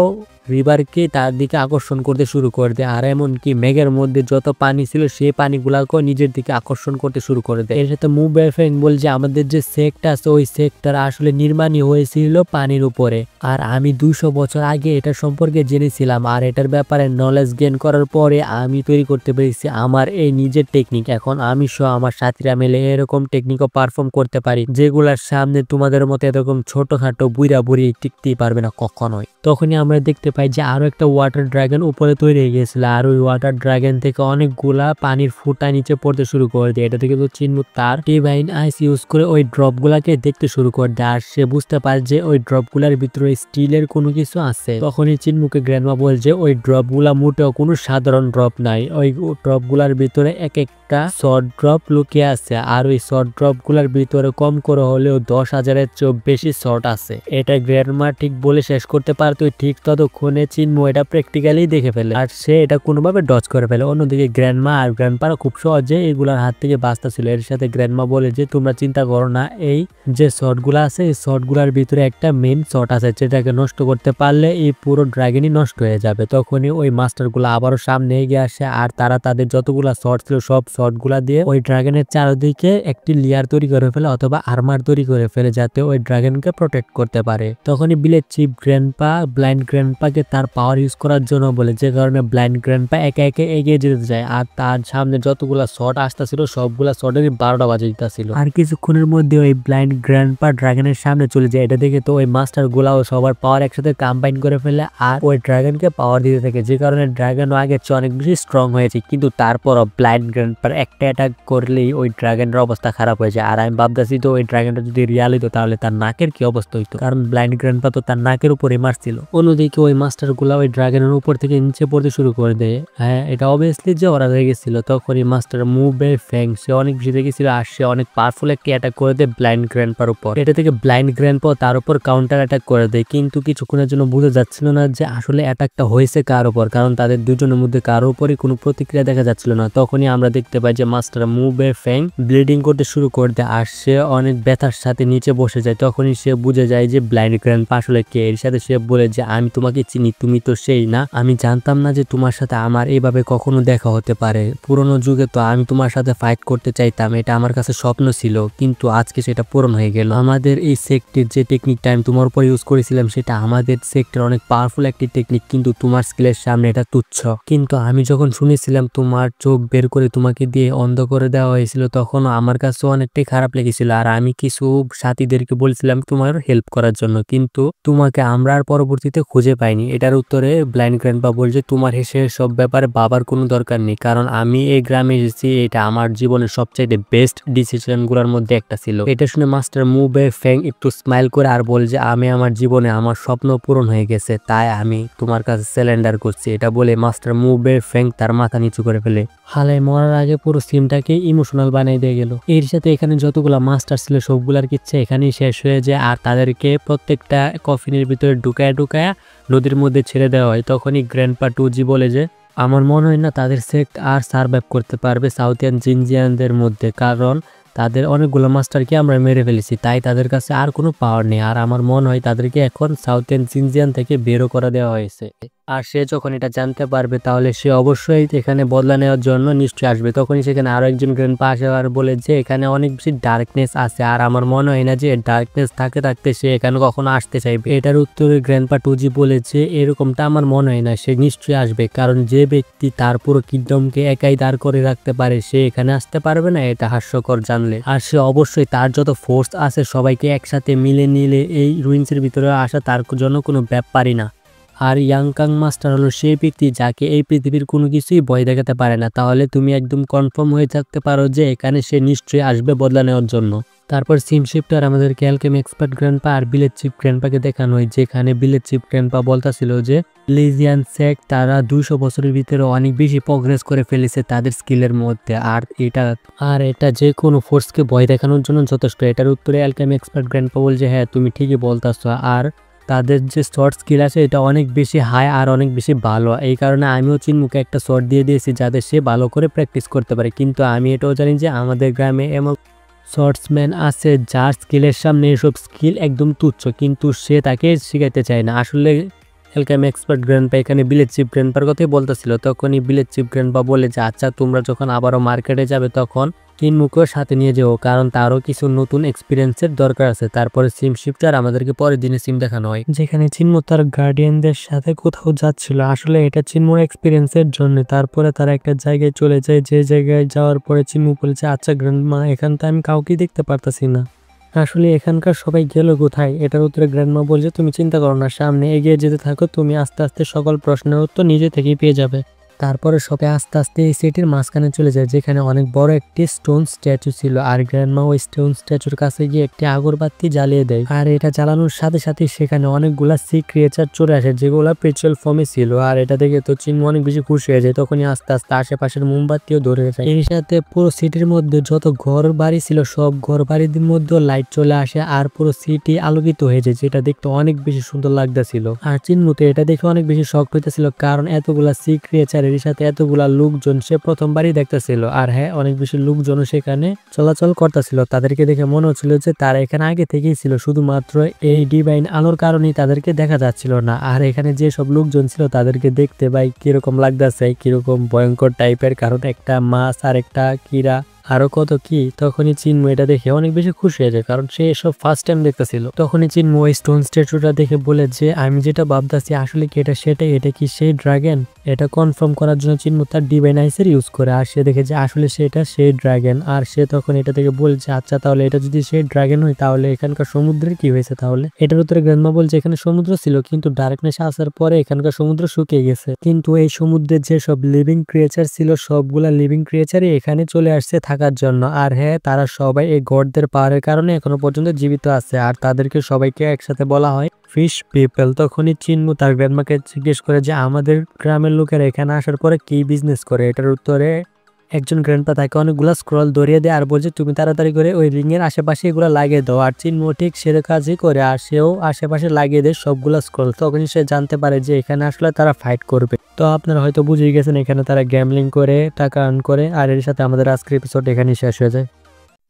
রিভারকে তার দিকে আকর্ষণ করতে শুরু করে দেয়। আর এমনকি মেঘের মধ্যে যত পানি ছিল সেই পানিগুলাকেও নিজের দিকে আকর্ষণ করতে শুরু করে দেয়। এর সাথে মুভ ফ্যাং বল যে আমাদের যে সেক্টর আছে ওই সেক্টর আসলে নির্মাণই হয়েছিল পানির উপরে, আর আমি 200 বছর আগে এটা সম্পর্কে জেনেছিলাম। আর এটার ব্যাপারে নলেজ গেইন করার পরে আমি তৈরি করতে পেরেছি আমার এই নিজের টেকনিক। এখন আমি সহ আমার সাথীরা মিলে এরকম টেকনিকও পারফর্ম করতে পারি, যেগুলার সামনে তোমাদের মতো এরকম ছোটখাটো বুড়া বুড়ি টিকতেই পারবে না কখনোই। তখনই আমরা দেখতে পাই যে আরো একটা ওয়াটার ড্রাগন উপরে তৈরি হয়ে গিয়েছিল, আর ওই ওয়াটার ড্রাগন থেকে অনেকগুলা পানির ফুটা নিচে পড়তে শুরু করে দেয়। এটা থেকে তো চিনমু তার ডিভাইন আইস ইউজ করে ওই ড্রপ গুলাকে দেখতে শুরু করে দেয়, আর সে বুঝতে পারে যে ওই ড্রপ গুলার ভিতরে স্টিলের কোনো কিছু আছে। তখনই চিনমুকে গ্র্যান্ডমা বলে যে ওই ড্রপ গুলা মোটেও কোনো সাধারণ ড্রপ নাই, ওই ড্রপ গুলার ভিতরে এক একটা শর্ট ড্রপ লুকিয়ে আছে, আর ওই শর্ট ড্রপ গুলার ভিতরে কম করে হলেও 10,000-এর চেয়েও বেশি শর্ট আছে। এটা গ্র্যান্ডমা ঠিক বলে শেষ করতে পারতো ঠিক ততক্ষণে চিনমু এটা প্র্যাকটিক্যালি দেখে ফেলে, আর সে এটা কোনোভাবে ডজ করে ফেলে। অন্যদিকে গ্র্যান্ডমা আর গ্র্যান্ডপারা খুব সহজে এগুলার হাত থেকে বাঁচতে ছিল। এর সাথে গ্র্যান্ডমা বলে যে তোমরা চিন্তা করো না, এই যে শর্টগুলো আছে এই শর্টগুলার ভিতরে একটা মেইন শর্ট আছে, যেটাকে নষ্ট করতে পারলে এই পুরো ড্রাগনই নষ্ট হয়ে যাবে। তখনই ওই মাস্টারগুলো আবারও সামনে এগিয়ে আসে, আর তারা তাদের যতগুলা শর্ট ছিল সব শর্টগুলা দিয়ে ওই ড্রাগনের চারদিকে একটি লেয়ার তৈরি করে ফেলে অথবা আর্মার তৈরি করে ফেলে, যাতে ওই ড্রাগনকে প্রোটেক্ট করতে পারে। তখনই ভিলেজ চিফ গ্র্যান্ডপা ব্লাইন্ড গ্র্যান্ডপাকে তার পাওয়ার ইউজ করার জন্য বলে, যে কারণে ব্লাইন্ড গ্র্যান্ডপা একে একে এগিয়ে যেতে যায়, আর তার সামনে যতগুলা শট আসতেছিল সবগুলা শটেরই 12টা বাজে দিতেছিল। আর কিছুক্ষণের মধ্যে ওই ব্লাইন্ড গ্র্যান্ডপা ড্রাগনের সামনে চলে যায়। এটা দেখে তো ওই মাস্টার গুলাও সবার পাওয়ার একসাথে কম্বাইন করে ফেলে আর ওই ড্রাগনকে পাওয়ার দিতে থাকে, যে কারণে ড্রাগন আগের চেয়ে অনেক বেশি স্ট্রং হয়েছে। কিন্তু তারপরও ব্লাইন্ড গ্র্যান্ডপার একটা অ্যাটাক করলেই ওই ড্রাগনের অবস্থা খারাপ হয়ে যায়। আর আমি ভাবতেছি তো ওই ড্রাগনটা যদি রিয়াল হইতো তাহলে তার নাকের কি অবস্থা হইতো, কারণ ব্লাইন্ড গ্র্যান্ডপা তো তার নাকের উপরে মারছিল। অন্যদিকে ওই মাস্টার গুলা ওই ড্রাগনের উপর থেকে নিচে পড়তে শুরু করে দেয়। হ্যাঁ, এটা অবভিয়াসলি যে ওরা হয়ে গেছিল। তখনই মাস্টার মুভে ফ্যাং সে অনেক বেশি দেখেছিল, আর সে অনেক পাওয়ারফুল একটি অ্যাটাক করে দেয় ব্লাইন্ড গ্র্যান্ডপার উপর। এটা থেকে ব্লাইন্ড গ্র্যান্ডপা তার উপর কাউন্টার অ্যাটাক করে দেয়, কিন্তু কিছুক্ষণের জন্য বোঝা যাচ্ছিল না যে আসলে অ্যাটাকটা হয়েছে কার উপর, কারণ তাদের দুজনের মধ্যে কারোর উপরই কোনো প্রতিক্রিয়া দেখা যাচ্ছিল না। তখনই আমরা দেখতে পাই যে মাস্টার মুভে ফ্যাং ব্লিডিং করতে শুরু করে দেয়, আর সে অনেক ব্যথার সাথে নিচে বসে যায়। তখনই সে বুঝে যায় যে ব্লাইন্ড গ্র্যান্ডপা আসলে কে। এর সাথে সে বলে যে আমি তোমাকে চিনি, তুমি তো সেই না, আমি জানতাম না যে তোমার সাথে আমার এইভাবে কখনো দেখা হতে পারে। পুরোনো যুগে তো আমি তোমার সাথে ফাইট করতে চাইতাম, এটা আমার কাছে স্বপ্ন ছিল, কিন্তু আজকে সেটা পূরণ হয়ে গেল। আমাদের এই সেক্টরের যে টেকনিকটা আমি তোমার উপর ইউজ করেছিলাম সেটা আমাদের সেক্টর অনেক পাওয়ারফুল একটি টেকনিক, কিন্তু তোমার স্কিলের সামনে এটা তুচ্ছ। কিন্তু আমি যখন শুনেছিলাম তোমার চোখ বের করে তোমাকে দিয়ে অন্ধ করে দেওয়া হয়েছিল তখন আমার কাছে অনেকটাই খারাপ লেগেছিল, আর আমি কিছু সাথীদেরকে বলছিলাম তোমার হেল্প করার জন্য, কিন্তু তোমাকে আমরা আর পরবর্তীতে খুঁজে পাইনি। এটার উত্তরে ব্লাইন্ড গ্র্যান্ডপা বলছে তোমার হেসে সব ব্যাপারে ভাবার কোনো দরকার নেই, কারণ আমি এই গ্রামে এসেছি, এটা আমার জীবনের সবচাইতে বেস্ট ডিসিশন গুলোর মধ্যে একটা ছিল। এটা শুনে মাস্টার মুভে ফ্যাং একটু স্মাইল করে আর বল যে আমি আমার জীবনে আমার স্বপ্ন পূরণ হয়ে গেছে, তাই আমি তোমার কাছে স্যালেন্ডার করছি। এটা বলে মাস্টার মুভে ফ্যাং তার মাথা নিচু করে ফেলে। হালাই মরার আগে পুরো সিমটাকে ইমোশনাল বানিয়ে দিয়ে গেল। এর সাথে এখানে যতগুলা মাস্টার ছিল সবগুলার কিচ্ছা এখানেই শেষ হয়ে যায়, আর তাদেরকে প্রত্যেকটা কফিনের ভিতরে ঢুকায়া নদীর মধ্যে ছেড়ে দেওয়া হয়। তখনই গ্র্যান্ডপা টুজি বলে যে আমার মনে হয় না তাদের সেক্ট আর সার্ভাইভ করতে পারবে সাউথিয়ান জিনজিয়ানদের মধ্যে, কারণ তাদের অনেকগুলো মাস্টারকে আমরা মেরে ফেলেছি, তাই তাদের কাছে আর কোনো পাওয়ার নেই। আর আমার মনে হয় তাদেরকে এখন সাউথিয়ান জিনজিয়ান থেকে বেরো করে দেওয়া হয়েছে। আর সে যখন এটা জানতে পারবে তাহলে সে অবশ্যই এখানে বদলা নেওয়ার জন্য নিশ্চয়ই আসবে। তখনই সেখানে আরো একজন গ্র্যান্ডপা আসে আর বলে যে এখানে অনেক বেশি ডার্কনেস আছে, আর আমার মনে হয় না যে ডার্কনেস থাকতে সে এখানে কখনো আসতে চাইবে। এটার উত্তরে গ্র্যান্ডপা টুজি বলেছে এরকমটা আমার মনে হয় না, সে নিশ্চয়ই আসবে, কারণ যে ব্যক্তি তার পুরো কিংডমকে একাই দাঁড় করে রাখতে পারে সে এখানে আসতে পারবে না, এটা হাস্যকর জানলে। আর সে অবশ্যই তার যত ফোর্স আছে সবাইকে একসাথে মিলে নিলে এই রুইন্সের ভিতরে আসা তার জন্য কোনো ব্যাপারই না। আর ইয়াংকাং মাস্টার হলো সেই ব্যক্তি যাকে এই পৃথিবীর কোনো কিছুই ভয় দেখাতে পারে না, তাহলে তুমি একদম কনফার্ম হয়ে থাকতে পারো যে এখানে সে নিশ্চয়ই আসবে বদলা নেওয়ার জন্য। তারপর সিম শিফটার আমাদেরকে অ্যালকেমি এক্সপার্ট গ্র্যান্ডপা আর ভিলেজ চিফ গ্র্যান্ডপাকে দেখানো হয়, যেখানে ভিলেজ চিফ গ্র্যান্ডপা বলতেছিল যে লিজিয়ান সেক্ট তারা 200 বছরের ভিতরে অনেক বেশি প্রগ্রেস করে ফেলেছে তাদের স্কিলের মধ্যে, আর এটা যে কোনো ফোর্সকে ভয় দেখানোর জন্য যথেষ্ট। এটার উত্তরে অ্যালকেমি এক্সপার্ট গ্র্যান্ডপা বলছে হ্যাঁ তুমি ঠিকই বলতেছো, আর তাদের যে শর্ট স্কিল আছে এটা অনেক বেশি হাই আর অনেক বেশি ভালো, এই কারণে আমিও চিনমুখে একটা শর্ট দিয়ে দিয়েছি যাতে সে ভালো করে প্র্যাকটিস করতে পারে। কিন্তু আমি এটাও জানি যে আমাদের গ্রামে এমন শর্টসম্যান আছে যার স্কিলের সামনে এসব স্কিল একদম তুচ্ছ, কিন্তু সে তাকে শিখাইতে চায় না। আসলে অ্যালকেমি এক্সপার্ট গ্র্যান্ডপা এখানে ভিলেজ চিফ গ্র্যান্ডপার কথাই বলতেছিল, তখনই ভিলেজ চিফ গ্র্যান্ডপা বলে যে আচ্ছা তোমরা যখন আবারও মার্কেটে যাবে তখন চিনমুখও সাথে নিয়ে যাও, কারণ তারও কিছু নতুন এক্সপিরিয়েন্সের দরকার আছে। তারপরে সিম শিফটার আমাদেরকে পরের দিনে সিম দেখানো হয়, যেখানে চিনমু তার গার্ডিয়ানদের সাথে কোথাও যাচ্ছিল। আসলে এটা চিনমুর এক্সপিরিয়েন্সের জন্য। তারপরে তারা একটা জায়গায় চলে যায়, যে জায়গায় যাওয়ার পরে চিনমু বলেছে আচ্ছা গ্র্যান্ডমা এখান তো আমি কাউকে দেখতে পারতাছি না, আসলে এখানকার সবাই গেল কোথায়? এটার উত্তরে গ্র্যান্ডমা বলছে তুমি চিন্তা করো না, সামনে এগিয়ে যেতে থাকো, তুমি আস্তে আস্তে সকল প্রশ্নের উত্তর নিজে থেকেই পেয়ে যাবে। তারপরে সবাই আস্তে আস্তে এই সিটির মাঝখানে চলে যায়, যেখানে অনেক বড় একটি স্টোন স্ট্যাচু ছিল, আর গ্র্যান্ডমা ওই স্টোন স্ট্যাচুর কাছে গিয়ে একটি আগরবাতি জ্বালিয়ে দেয়। আর এটা জ্বালানোর সাথে সাথে সেখানে অনেকগুলা সি ক্রিয়েচার চলে আসে যেগুলা পেট্রোল ফর্মে ছিল, আর এটা দেখে তো চিনমু অনেক বেশি খুশি হয়ে যায়। তখনই আস্তে আস্তে আশেপাশের মোমবাতিও ধরে যায়। এর সাথে পুরো সিটির মধ্যে যত ঘর বাড়ি ছিল সব ঘর বাড়ির মধ্যে লাইট চলে আসে, আর পুরো সিটি আলোকিত হয়ে যায়, যেটা দেখতে অনেক বেশি সুন্দর লাগতেছিল। আর চিনমুতে এটা দেখে অনেক বেশি শক হইতেছিল, কারণ এতগুলা সি ক্রিয়েচার এর সাথে এতগুলা লোকজন সে প্রথমবারই দেখতেছিল। আর হ্যাঁ অনেক বেশি লোকজন সেখানে চলাচল করতেছিল, তাদেরকে দেখে মনে হচ্ছিল যে তারা এখানে আগে থেকেই ছিল, শুধুমাত্র এই ডিভাইন আলোর কারণেই তাদেরকে দেখা যাচ্ছিল না। আর এখানে যে সব লোকজন ছিল তাদেরকে দেখতে ভাই কিরকম লাগতেছে, কিরকম ভয়ঙ্কর টাইপের, কারণ একটা মাছ আর একটা কীরা আরো কত কি। তখনই চিনমু এটা দেখে অনেক বেশি খুশি হয়ে যায়, কারণ সে এসব ফার্স্ট টাইম দেখতেছিল। তখনই চিনমু ওই স্টোন স্ট্যাচুটা দেখে বলে যে আমি যেটা ভাবতেছি আসলে কি এটা সেটাই, এটা কি সেই ড্রাগন? এটা কনফার্ম করার জন্য চিনমু তার ডিভাইন আইসের ইউজ করে, আর সে দেখে যে আসলে সেটা সেই ড্রাগন। আর সে তখন এটা থেকে বলছে আচ্ছা তাহলে এটা যদি সেই ড্রাগন হয় তাহলে এখানকার সমুদ্রের কি হয়েছে? তাহলে এটার উত্তরে গ্র্যান্ডমা বলছে এখানে সমুদ্র ছিল, কিন্তু ডার্কনেস আসার পরে এখানকার সমুদ্র শুকিয়ে গেছে, কিন্তু এই সমুদ্রের যে সব লিভিং ক্রিয়েচার ছিল সবগুলা লিভিং ক্রিয়েচারই এখানে চলে আসছে থাকার জন্য। আর হ্যাঁ তারা সবাই এই গডদের পাওয়ারের কারণে এখনো পর্যন্ত জীবিত আছে, আর তাদেরকে সবাইকে একসাথে বলা হয় ফিশ পিপল। তখনই চিনমু তার গ্র্যান্ডমাকে জিজ্ঞেস করে যে আমাদের গ্রামের লোকেরা এখানে আসার পরে কি বিজনেস করে? এটার উত্তরে একজন গ্র্যান্ডপা তাকে অনেকগুলো স্ক্রল ধরিয়ে দেয় আর বলছে তুমি তাড়াতাড়ি করে ওই রিং এর আশেপাশে এগুলো লাগিয়ে দাও। আর চিনমু ঠিক সেরকম কাজই করে, আর সেও আশেপাশে লাগিয়ে দেয় সবগুলো স্ক্রল। তখনই সে জানতে পারে যে এখানে আসলে তারা ফাইট করবে। তো আপনারা হয়তো বুঝেই গেছেন এখানে তারা গ্যামলিং করে টাকা আর্ন করে। আর এর সাথে আমাদের আজকের এপিসোড এখানেই শেষ হয়ে যায়।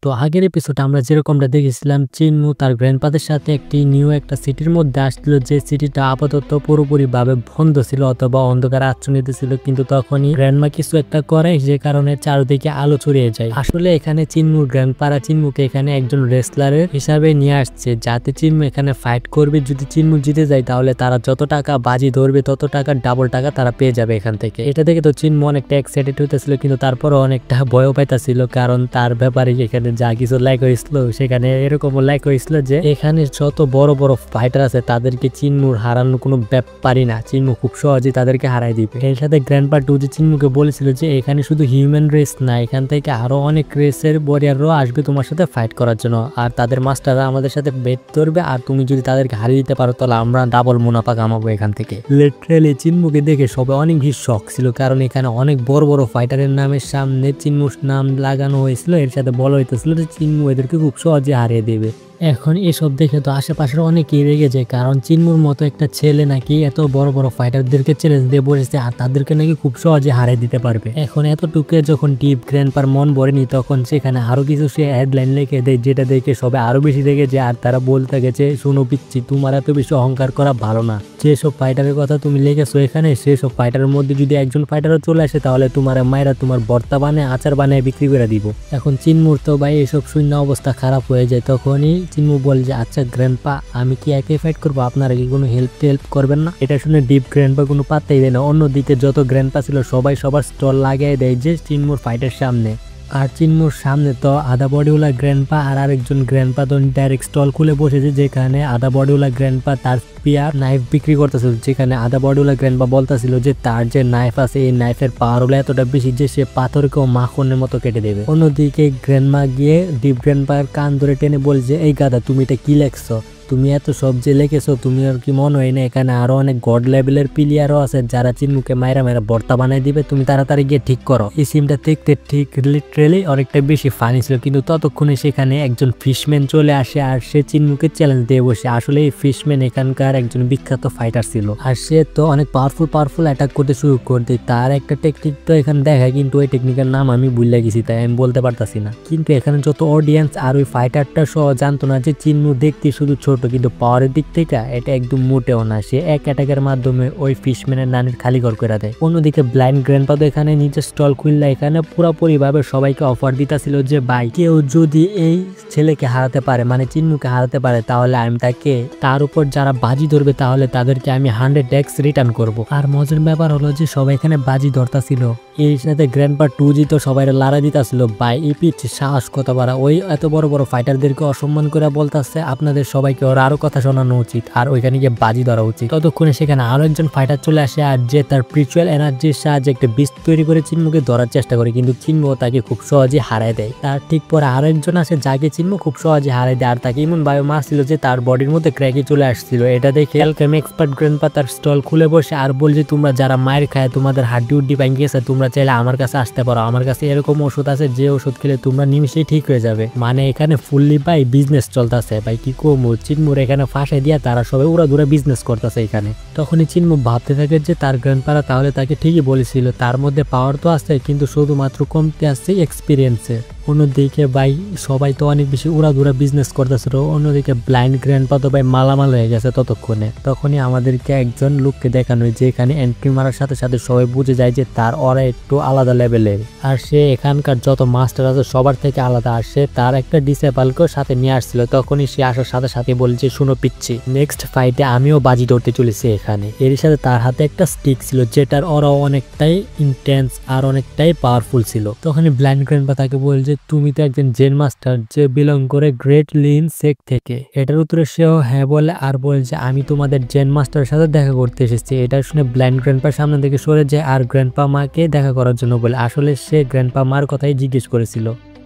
তো আগের এপিসোডে আমরা যেরকমটা দেখেছিলাম চিনমু তার গ্র্যান্ডপাদের সাথে একটি নিউ একটা সিটির মধ্যে আসছিল, যে সিটিটা আপাতত পুরোপুরিভাবে বন্ধ ছিল অথবা অন্ধকার আচ্ছন্নিত ছিল, কিন্তু তখনই গ্র্যান্ডমা কিছু একটা করে যে কারণে চারদিকে আলো ছড়িয়ে যায়। আসলে এখানে চিনমুর গ্র্যান্ডপারা চিনমুকে এখানে একজন রেসলারের হিসাবে নিয়ে আসছে, যাতে চিনমু এখানে ফাইট করবে। যদি চিনমু জিতে যায় তাহলে তারা যত টাকা বাজি ধরবে তত টাকা ডাবল টাকা তারা পেয়ে যাবে এখান থেকে। এটা দেখে তো চিনমু অনেকটা এক্সাইটেড হইতেছিল, কিন্তু তারপরও অনেকটা ভয়ও পাইতেছিল, কারণ তার ব্যাপারে এখানে এখানে যা কিছু ল্যাক হয়েছিল সেখানে এরকমও ল্যাক হয়েছিল যে এখানে যত বড় বড় ফাইটার আছে তাদেরকে চিনমুর হারানোর কোনো ব্যাপারই না, চিনমু খুব সহজেই তাদেরকে হারাই দিবে। এর সাথে গ্র্যান্ডপা 2 যে চিনমুকে বলেছিল যে এখানে শুধু হিউম্যান রেস না, এখান থেকে আরো অনেক রেসের ওয়ারিয়াররাও আসবে তোমার সাথে ফাইট করার জন্য, আর তাদের মাস্টাররা আমাদের সাথে বেট ধরবে, আর তুমি যদি তাদেরকে হারিয়ে দিতে পারো তাহলে আমরা ডাবল মুনাফা কামাবো এখান থেকে। লিটারালি চিনমুকে দেখে সবাই অনেক বেশি শখ ছিল, কারণ এখানে অনেক বড় বড় ফাইটারের নামের সামনে চিনমুর নাম লাগানো হয়েছিল। এর সাথে বলা হইতেছিল যে চিনমু এদেরকে খুব সহজে হারিয়ে দেবে। এখন এসব দেখে তো আশেপাশের অনেকেই রেগে যায়, কারণ চিনমুর মতো একটা ছেলে নাকি এত বড় বড় ফাইটারদেরকে চ্যালেঞ্জ দিয়ে বসেছে আর তাদেরকে নাকি খুব সহজে হারিয়ে দিতে পারবে। এখন এতটুকু যখন ডিপ গ্র্যান্ডপার মন ভরেনি তখন সেখানে আরো কিছু সে হেডলাইন লিখে দেয়, যেটা দেখে সবাই আরো বেশি রেগে যায়। আর তারা বলতে গেছে, শুনো পিচ্ছি, তোমার এত বেশি অহংকার করা ভালো না। যেসব ফাইটারের কথা তুমি লিখেছো এখানে, সেসব ফাইটারের মধ্যে যদি একজন ফাইটারও চলে আসে তাহলে তোমার মায়েরা তোমার ভর্তা বানায় আচার বানায় বিক্রি করে দিব। এখন চিনমুর তো ভাই এসব শূন্য অবস্থা খারাপ হয়ে যায়। তখনই চিনমু বল যে আচ্ছা গ্র্যান্ডপা, আমি কি একে ফাইট করবো, আপনারা কি কোনো হেল্প করবেন না? এটা শুনে ডিপ গ্র্যান্ডপা কোনো পাত্তাই দেয় না। অন্যদিকে যত গ্র্যান্ডপা ছিল সবাই সবার স্টল লাগিয়ে দেয় যে চিনমুর ফাইটের সামনে। আর চিনমুর সামনে তো আধা বডিওয়ালা গ্র্যান্ডপা আর আরেকজন গ্র্যান্ডপা তো ডাইরেক্ট স্টল খুলে বসেছে, যেখানে আধা বডিওয়ালা গ্র্যান্ডপা তার স্পিয়ার নাইফ বিক্রি করতেছিল। যেখানে আধা বডিওয়ালা গ্র্যান্ডপা বলতেছিল যে তার যে নাইফ আছে এই নাইফের পাওয়ার হলো এতটা বেশি যে সে পাথরকেও মাখনের মতো কেটে দেবে। অন্যদিকে গ্র্যান্ডমা গিয়ে ডিপ গ্র্যান্ডপার কান ধরে টেনে বলছে, এই গাদা তুমি এটা কি লেখছো? তুমি এত সব যে লিখেছো, তুমি আর কি মনে হয় না এখানে আরো অনেক গড লেভেলের প্লেয়ারও আছে যারা চিনমুকে মাইরা ভর্তা বানাই দিবে, তুমি তাড়াতাড়ি গিয়ে ঠিক করো। এই সিমটা দেখতে ঠিক লিটারেলি অনেকটা বেশি ফানি ছিল, কিন্তু ততক্ষণে সেখানে একজন ফিশম্যান চলে আসে আর সে চিনমুকে চ্যালেঞ্জ দিয়ে বসে। আসলে এই ফিশম্যান এখানকার একজন বিখ্যাত ফাইটার ছিল, আর সে তো অনেক পাওয়ারফুল অ্যাটাক করতে শুরু করতে। তার একটা টেকনিক তো এখানে দেখায়, কিন্তু ওই টেকনিকের নাম আমি ভুলে গেছি তাই আমি বলতে পারতাছি না। কিন্তু এখানে যত অডিয়েন্স আর ওই ফাইটারটা সহ জানতো না যে চিনমু দেখতে শুধু ছোট, কিন্তু পাওয়ারের দিক থেকে এটা একদম মোটেও না। সে এক অ্যাটাকের মাধ্যমে ওই ফিশম্যানের নানির খালি ঘর করে দেয়। অন্যদিকে ব্লাইন্ড গ্র্যান্ডপা তো এখানে নিজের স্টল খুললে এখানে পুরোপুরি ভাবে সবাইকে অফার দিতেছিল যে ভাই, কেউ যদি এই ছেলেকে হারাতে পারে, মানে চিনমুকে হারাতে পারে, তাহলে আমি তাকে তার উপর যারা বাজি ধরবে তাহলে তাদেরকে আমি 100x রিটার্ন করব। আর মজার ব্যাপার হলো যে সবাই এখানে বাজি ধরতাছিল। এর সাথে গ্র্যান্ডপা 2G তো সবাই লাড়া দিতেছিল, ভাই এই পিচ্ছে সাহস কত বাড়া, ওই এত বড় বড় ফাইটারদেরকে অসম্মান করে বলতেছে আপনাদের সবাইকে ওর আরো কথা শোনানো উচিত আর ওইখানে গিয়ে বাজি ধরা উচিত। ততক্ষণে সেখানে আরো একজন ফাইটার চলে আসে আর যে তার স্পিরিচুয়াল এনার্জির সাহায্যে একটা বিষ তৈরি করে চিনমুকে ধরার চেষ্টা করে, কিন্তু চিনমু তাকে খুব সহজে হারায় দেয়। তার ঠিক পরে আরো একজন আসে যাকে চিনমু খুব সহজে হারায় দেয়, আর তাকে এমন ভাবে মারছিল যে তার বডির মধ্যে ক্র্যাকে চলে আসছিল। এটা দেখে অ্যালকেমি এক্সপার্ট গ্র্যান্ডপা তার স্টল খুলে বসে আর বলছে, তোমরা যারা মায়ের খায়, তোমাদের হাড্ডি উড্ডি ভেঙে গেছে, তোমরা চাইলে আমার কাছে আসতে পারো, আমার কাছে এরকম ওষুধ আছে যে ওষুধ খেলে তোমরা নিমিশেই ঠিক হয়ে যাবে। মানে এখানে ফুললি ভাই বিজনেস চলতেছে ভাই, কি কমু। চিনমুর এখানে ফাঁসাই দিয়া তারা সবাই উড়া দূরে বিজনেস করতেছে এখানে। তখনই চিনমু ভাবতে থাকে যে তার গ্র্যান্ডপারা তাহলে তাকে ঠিকই বলেছিল, তার মধ্যে পাওয়ার তো আছে কিন্তু শুধুমাত্র কমতে আসছে এক্সপিরিয়েন্সে। অন্যদিকে ভাই সবাই তো অনেক বেশি উড়াধুরা বিজনেস করতেছিল। অন্যদিকে ব্লাইন্ড গ্র্যান্ডপা তো ভাই মালামাল হয়ে গেছে ততক্ষণে। তখনই আমাদেরকে একজন লোককে দেখানো যে এখানে এন্ট্রি মারার সাথে সাথে সবাই বুঝে যায় যে তার ওরা একটু আলাদা লেভেলের, আর সে এখানকার যত মাস্টার আছে সবার থেকে আলাদা। আর সে তার একটা ডিসেবলকেও সাথে নিয়ে আসছিল। তখনই সে আসার সাথে সাথে বলছে, শুনো পিচ্ছি, নেক্সট ফাইটে আমিও বাজি ধরতে চলেছি এখানে। এর সাথে তার হাতে একটা স্টিক ছিল যেটার ওরা অনেকটাই ইন্টেন্স আর অনেকটাই পাওয়ারফুল ছিল। তখনই ব্লাইন্ড গ্র্যান্ডপা তাকে বলছে, তুমি তো একজন জেন মাস্টার যে বিলং করে গ্রেট লিন সেক থেকে। এটার উত্তরে সেও হ্যাঁ বলে আর বলছে, আমি তোমাদের জেন মাস্টারের সাথে দেখা করতে এসেছি। এটা শুনে ব্লাইন্ড গ্র্যান্ডপার সামনে থেকে সরে যায় আর গ্র্যান্ডপা মাকে দেখা করার জন্য বলে। আসলে সে গ্র্যান্ডপা মার কথাই জিজ্ঞেস করেছিল।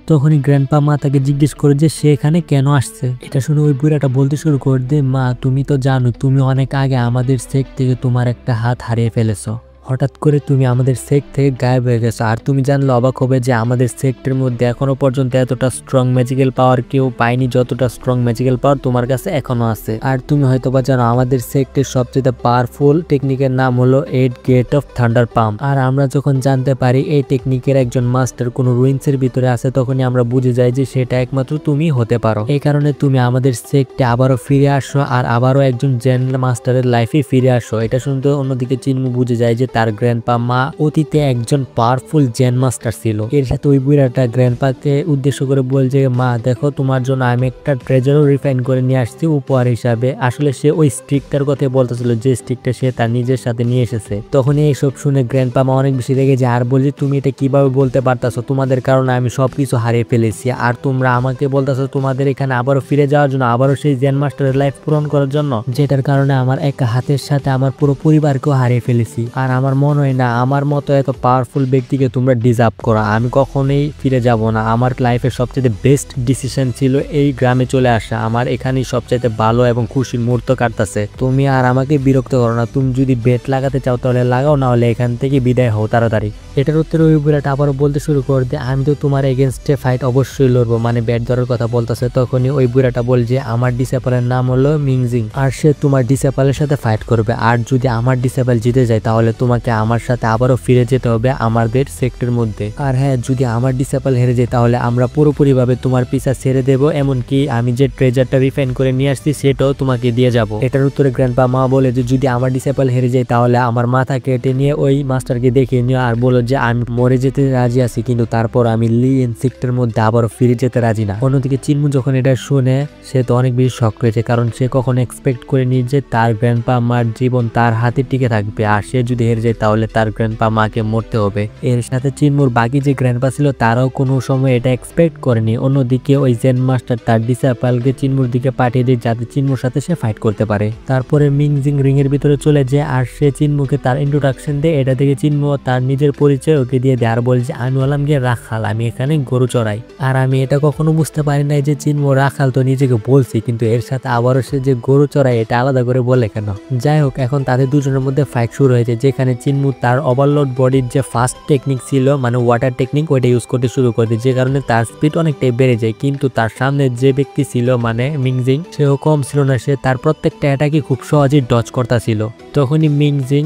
তখনই গ্র্যান্ডপা মা তাকে জিজ্ঞেস করে যে সে এখানে কেন আসছে। এটা শুনে ওই বুড়াটা বলতে শুরু করে দে, মা তুমি তো জানো তুমি অনেক আগে আমাদের সেক থেকে তোমার একটা হাত হারিয়ে ফেলেছো। হঠাৎ করে তুমি আমাদের সেক্ট থেকে গায়েব হয়ে গেছো, আর তুমি জানলে অবাক হবে যে আমাদের সেক্টের মধ্যে এখনো পর্যন্ত এতটা স্ট্রং ম্যাজিক্যাল পাওয়ার কেউ পায়নি যতটা স্ট্রং ম্যাজিক্যাল পাওয়ার তোমার কাছে এখনো আছে। আর তুমি হয়তো বা জানো আমাদের সেক্টের সবচেয়ে পাওয়ারফুল টেকনিকের নাম হলো 8 গেট অফ থান্ডার পাম্প। আর আমরা যখন জানতে পারি এই টেকনিকের একজন মাস্টার কোনো রুইন্সের ভিতরে আছে, তখনই আমরা বুঝে যাই যে সেটা একমাত্র তুমি হতে পারো। এই কারণে তুমি আমাদের সেক্টে আবারও ফিরে আসো আর আবারও একজন জেন মাস্টারের লাইফে ফিরে আসো। এটা শুনতে অন্যদিকে চিনমু বুঝে যায় যে তার গ্র্যান্ডপা মা অতীতে একজন পাওয়ারফুল জেন মাস্টার ছিল। এর সাথে ওই বুড়াটা গ্র্যান্ডপাকে উদ্দেশ্য করে বলছে, মা দেখো তোমার জন্য আমি একটা ট্রেজারও রিফাইন করে নিয়ে আসছি উপহার হিসাবে। আসলে সে ওই স্টিকটার কথাই বলতেছিল যে স্টিকটা সে তার নিজের সাথে নিয়ে এসেছে। তখন এইসব শুনে গ্র্যান্ডপা মা অনেক বেশি রেগে যায় আর বলছে, তুমি এটা কিভাবে বলতে পারতাছো? তোমাদের কারণে আমি সবকিছু হারিয়ে ফেলেছি আর তোমরা আমাকে বলতেছো তোমাদের এখানে আবারও ফিরে যাওয়ার জন্য, আবারও সেই জেন মাস্টারের লাইফ পূরণ করার জন্য, যেটার কারণে আমার এক হাতের সাথে আমার পুরো পরিবারকেও হারিয়ে ফেলেছি। আর আমার মনে হয় না আমার মতো এত পাওয়ারফুল ব্যক্তিকে তোমরা ডিজার্ভ করো। আমি কখনোই ফিরে যাব না। আমার লাইফের সবচেয়ে বেস্ট ডিসিশন ছিল এই গ্রামে চলে আসা। আমার এখানেই সবচাইতে ভালো এবং খুশির মুহূর্ত কাটতেছে। তুমি আর আমাকে বিরক্ত করো না। তুমি যদি বেট লাগাতে চাও তাহলে লাগাও, না হলে এখান থেকে বিদায় হও তাড়াতাড়ি। এটার উত্তরে ওই বুড়াটা আবারও বলতে শুরু করে দেয়, আমি তো তোমার এগেনস্টে ফাইট অবশ্যই লড়বো, মানে ব্যাট ধরার কথা বলতেছে। তখনই ওই বুড়াটা বলছে, আমার ডিসেপলের নাম হলো মিংজিং আর সে তোমার ডিসেপলের সাথে ফাইট করবে। আর যদি আমার ডিসেপল জিতে যায় তাহলে তোমাকে আমার সাথে আবারও ফিরে যেতে হবে আমাদের সেক্টরের মধ্যে। আর হ্যাঁ, যদি আমার ডিসেপল হেরে যায় তাহলে আমরা পুরোপুরিভাবে তোমার পিছা ছেড়ে দেবো, এমনকি আমি যে ট্রেজারটা রিফাইন করে নিয়ে আসছি সেটাও তোমাকে দিয়ে যাব। এটার উত্তরে গ্র্যান্ডপা মা বলে যে যদি আমার ডিসেপল হেরে যায় তাহলে আমার মাথা কেটে নিয়ে ওই মাস্টারকে দেখিয়ে নিও আর বলো যে আমি মরে যেতে রাজি আছি, কিন্তু তারপর আমি লি এন সেক্টরের মধ্যে আবারও ফিরে যেতে রাজি না। অন্যদিকে চিনমু যখন এটা শুনে সে তো অনেক বেশি শক হয়েছে, কারণ সে কখনো এক্সপেক্ট করেনি যে তার গ্র্যান্ডপা মার জীবন তার হাতে টিকে থাকবে আর সে যদি হেরে যায় তাহলে তার গ্র্যান্ডপা মাকে মরতে হবে। এর সাথে চিনমুর বাকি যে গ্র্যান্ডপা ছিল তারাও কোনো সময় এটা এক্সপেক্ট করেনি। অন্যদিকে ওই জেন মাস্টার তার ডিসেপলকে চিনমুর দিকে পাঠিয়ে দেয় যাতে চিনমুর সাথে সে ফাইট করতে পারে। তারপরে মিংজিং রিং এর ভিতরে চলে যায় আর সে চিনমুকে তার ইন্ট্রোডাকশন দেয়। এটা থেকে চিনমু তার নিজের পরিচয় ওকে দিয়ে দেয় আর বলছে, আমি হলাম গিয়ে রাখাল, আমি এখানে গরু চড়াই। আর আমি এটা কখনো বুঝতে পারি নাই যে চিনমু রাখাল তো নিজেকে বলছি, কিন্তু এর সাথে আবারও সে যে গরু চড়াই এটা আলাদা করে বলে কেন? যাই হোক, এখন তাদের দুজনের মধ্যে ফাইট শুরু হয়েছে, যেখানে চিনমু তার ওভারলোড বডির যে ফাস্ট টেকনিক ছিল মানে ওয়াটার টেকনিক ওইটা ইউজ করতে শুরু করে দেয়, যে কারণে তার স্পিড অনেকটাই বেড়ে যায়। কিন্তু তার সামনে যে ব্যক্তি ছিল মানে মিংজিং, সেও কম ছিল না, সে তার প্রত্যেকটা অ্যাটাকই খুব সহজেই ডজ করতেছিল। তখনই মিংজিং